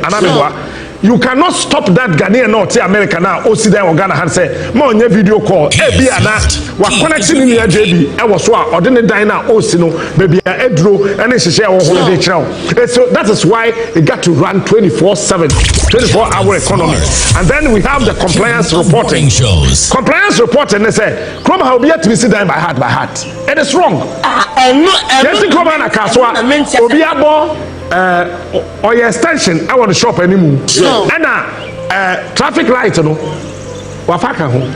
You cannot stop that Ghanaian not to America now. O sit down in Ghana and say, "Mo nye video call." Ebi ana wa connection in your JB. I was so ordinary diner. O sino baby edro and share on holiday channel. So that is why it got to run 24/7, 24-hour economy. And then we have the compliance reporting. Compliance reporting. They say, "Chroma how be to be sit down by heart. It is wrong." Yes, Chroma na kaswa. Obi abo. Or your extension, I want to shop anymore. And traffic light, no. Wafaka home.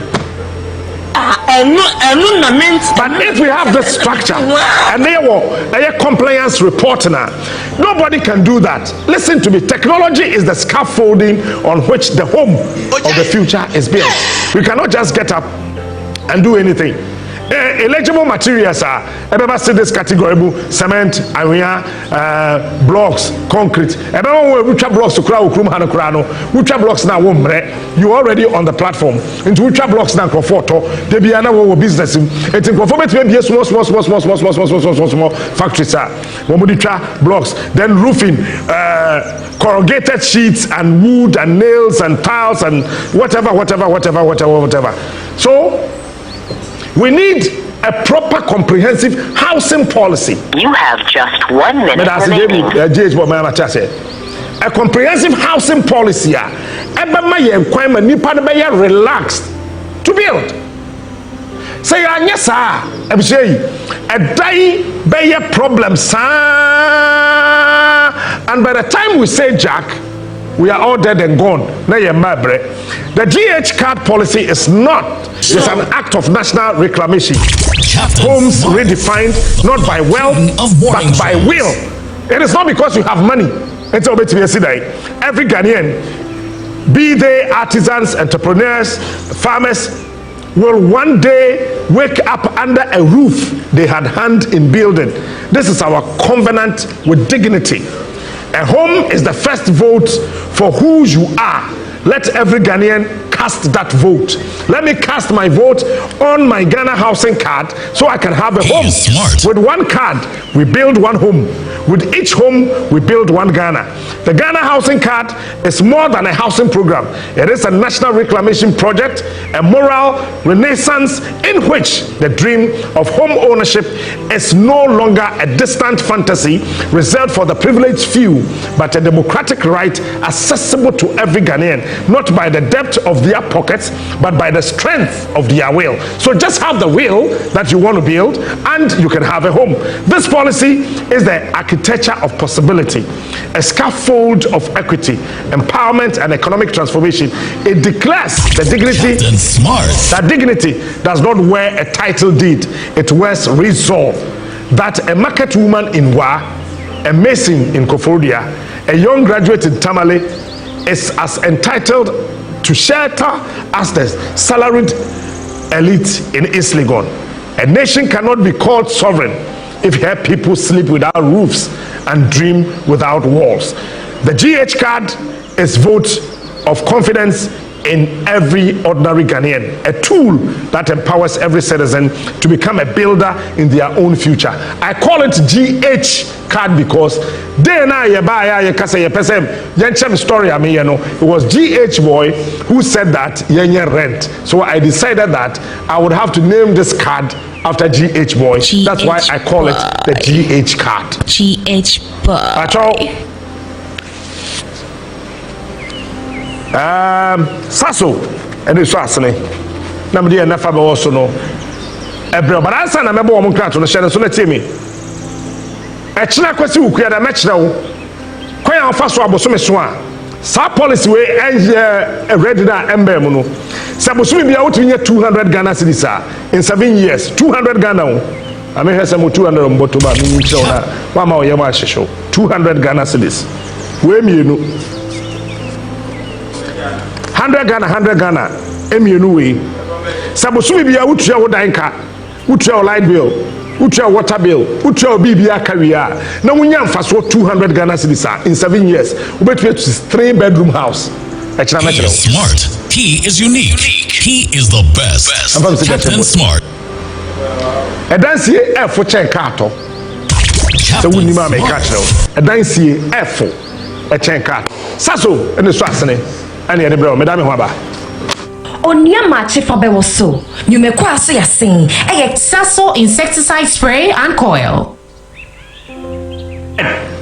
But if we have this structure and they were compliance reporter, nobody can do that. Listen to me. Technology is the scaffolding on which the home of the future is built. We cannot just get up and do anything. Eligible materials are ever see this category: cement, area, blocks, concrete. Everyone which blocks to crowd which blocks now you already on the platform. Into which blocks now photo they be another business. It's in conformity maybe small factories are blocks, then roofing, corrugated sheets and wood and nails and tiles and whatever. So we need a proper comprehensive housing policy. You have just 1 minute remaining. A comprehensive housing policy. Relaxed to build. Say yes, a day be a problem, and by the time we say Jack, we are all dead and gone. The GH card policy is not just an act of national reclamation. Homes redefined not by wealth but by will. It is not because you have money. Every Ghanaian, be they artisans, entrepreneurs, farmers, will one day wake up under a roof they had hand in building. This is our covenant with dignity. A home is the first vote for who you are. Let every Ghanaian cast that vote. Let me cast my vote on my Ghana housing card so I can have a home. With one card, we build one home. With each home, we build one Ghana. The Ghana housing card is more than a housing program. It is a national reclamation project, a moral renaissance in which the dream of home ownership is no longer a distant fantasy reserved for the privileged few, but a democratic right accessible to every Ghanaian, not by the depth of their pockets, but by the strength of their will. So just have the will that you want to build and you can have a home. This policy is the architecture of possibility, a scaffold of equity, empowerment and economic transformation. It declares the dignity. That dignity does not wear a title deed, it wears resolve. That a market woman in Wa, a mason in Kofodia, a young graduate in Tamale is as entitled to shelter as the salaried elite in East Legon. A nation cannot be called sovereign if her people sleep without roofs and dream without walls. The GH card is vote of confidence in every ordinary Ghanaian, a tool that empowers every citizen to become a builder in their own future. I call it GH card because then it was GH boy who said that rent. So I decided that I would have to name this card after GH boy. That's why I call it the GH card. GH boy. Sasso and it's Sassone. Namely, enough about also no. But I said, I'm a woman crack on the shadow, so let's me. A china question who create a match now. Quite a fast one, so swan. Sa policy way and a red ember mono. Sabosumi be out in 200 Ghana cedis in 7 years. 200 Ghana. I mean has some 200 mboto ba me nkyerɛ na wa ma oyɛ ma hyehyew 200 Ghana cedis we mienu 100 Ghana emienu we sabosu bibia wotua wo dan ka wotua light bill wotua water bill wotua bibia kawia na wonya mfaso 200 Ghana cedis in 7 years wobetue to 3-bedroom house. He is smart. He is unique. He is the best. Captain Smart. A dance F for check carto. So we need to make a dance F a check cart. Sasso and the Swassene and the other bro, Madame Waba. Onia machi fabe was so. You may quasi a sing. A Sasso insecticide spray and coil.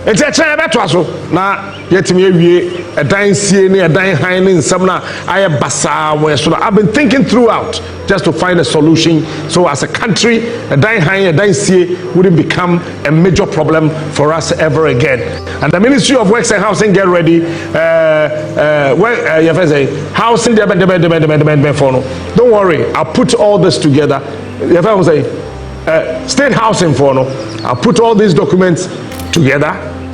It's a chair better so now. Yet me a dying seeing a dying hiding some na I basa where so I've been thinking throughout just to find a solution so as a country a dying high a dying sea wouldn't become a major problem for us ever again. And the Ministry of Works and Housing get ready housing don't worry, I'll put all this together. State housing for no, I'll put all these documents together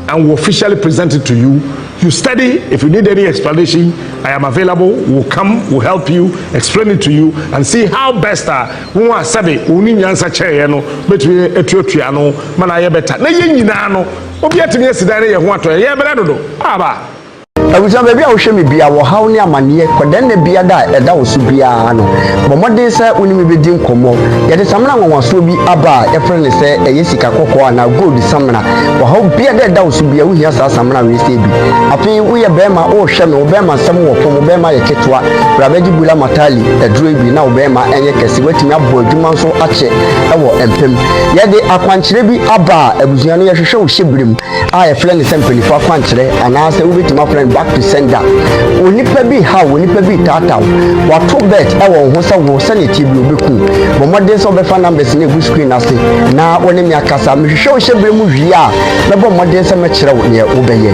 and we'll officially present it to you. You study. If you need any explanation, I am available. We'll come, we'll help you, explain it to you, and see how best we want sabi uni answer chair no between etiopiano man aye better. Na ye nyina no obi atimi asidare ye ho ato ye bere dodo aba. Abuja baby a wo hwe me bia wo haw ne amane kodan na bia da eda wo so bia no bomode se unimi bedi nkomo ye de samna nwanwaso bi aba ye frɛ ne se eye sika kokko na gold samna wo haw bia da eda wo so bia wo hia sa samna we se bi afi wo ye bema wo hwe me wo bema sam wo pom wo bema ye ketwa brabeji bula matali eduro bi na wo bema enye kese watimi abo adwuma so ache ewo empem ye de akwankyere bi aba abuja no ye hwehwe wo hyebrim a ye frɛ ne se mpanifo akwankyere ana se wo betima frɛ back to sender onipa bi ha onipa bi tata wato bet ewo ho se wo se ne tibi obeku bomode so be fa numbers na egu screen ase na woni mi akasa me hwehwe wo hyebrim wi a mebo modde se me kyerɛ wo ne wo beye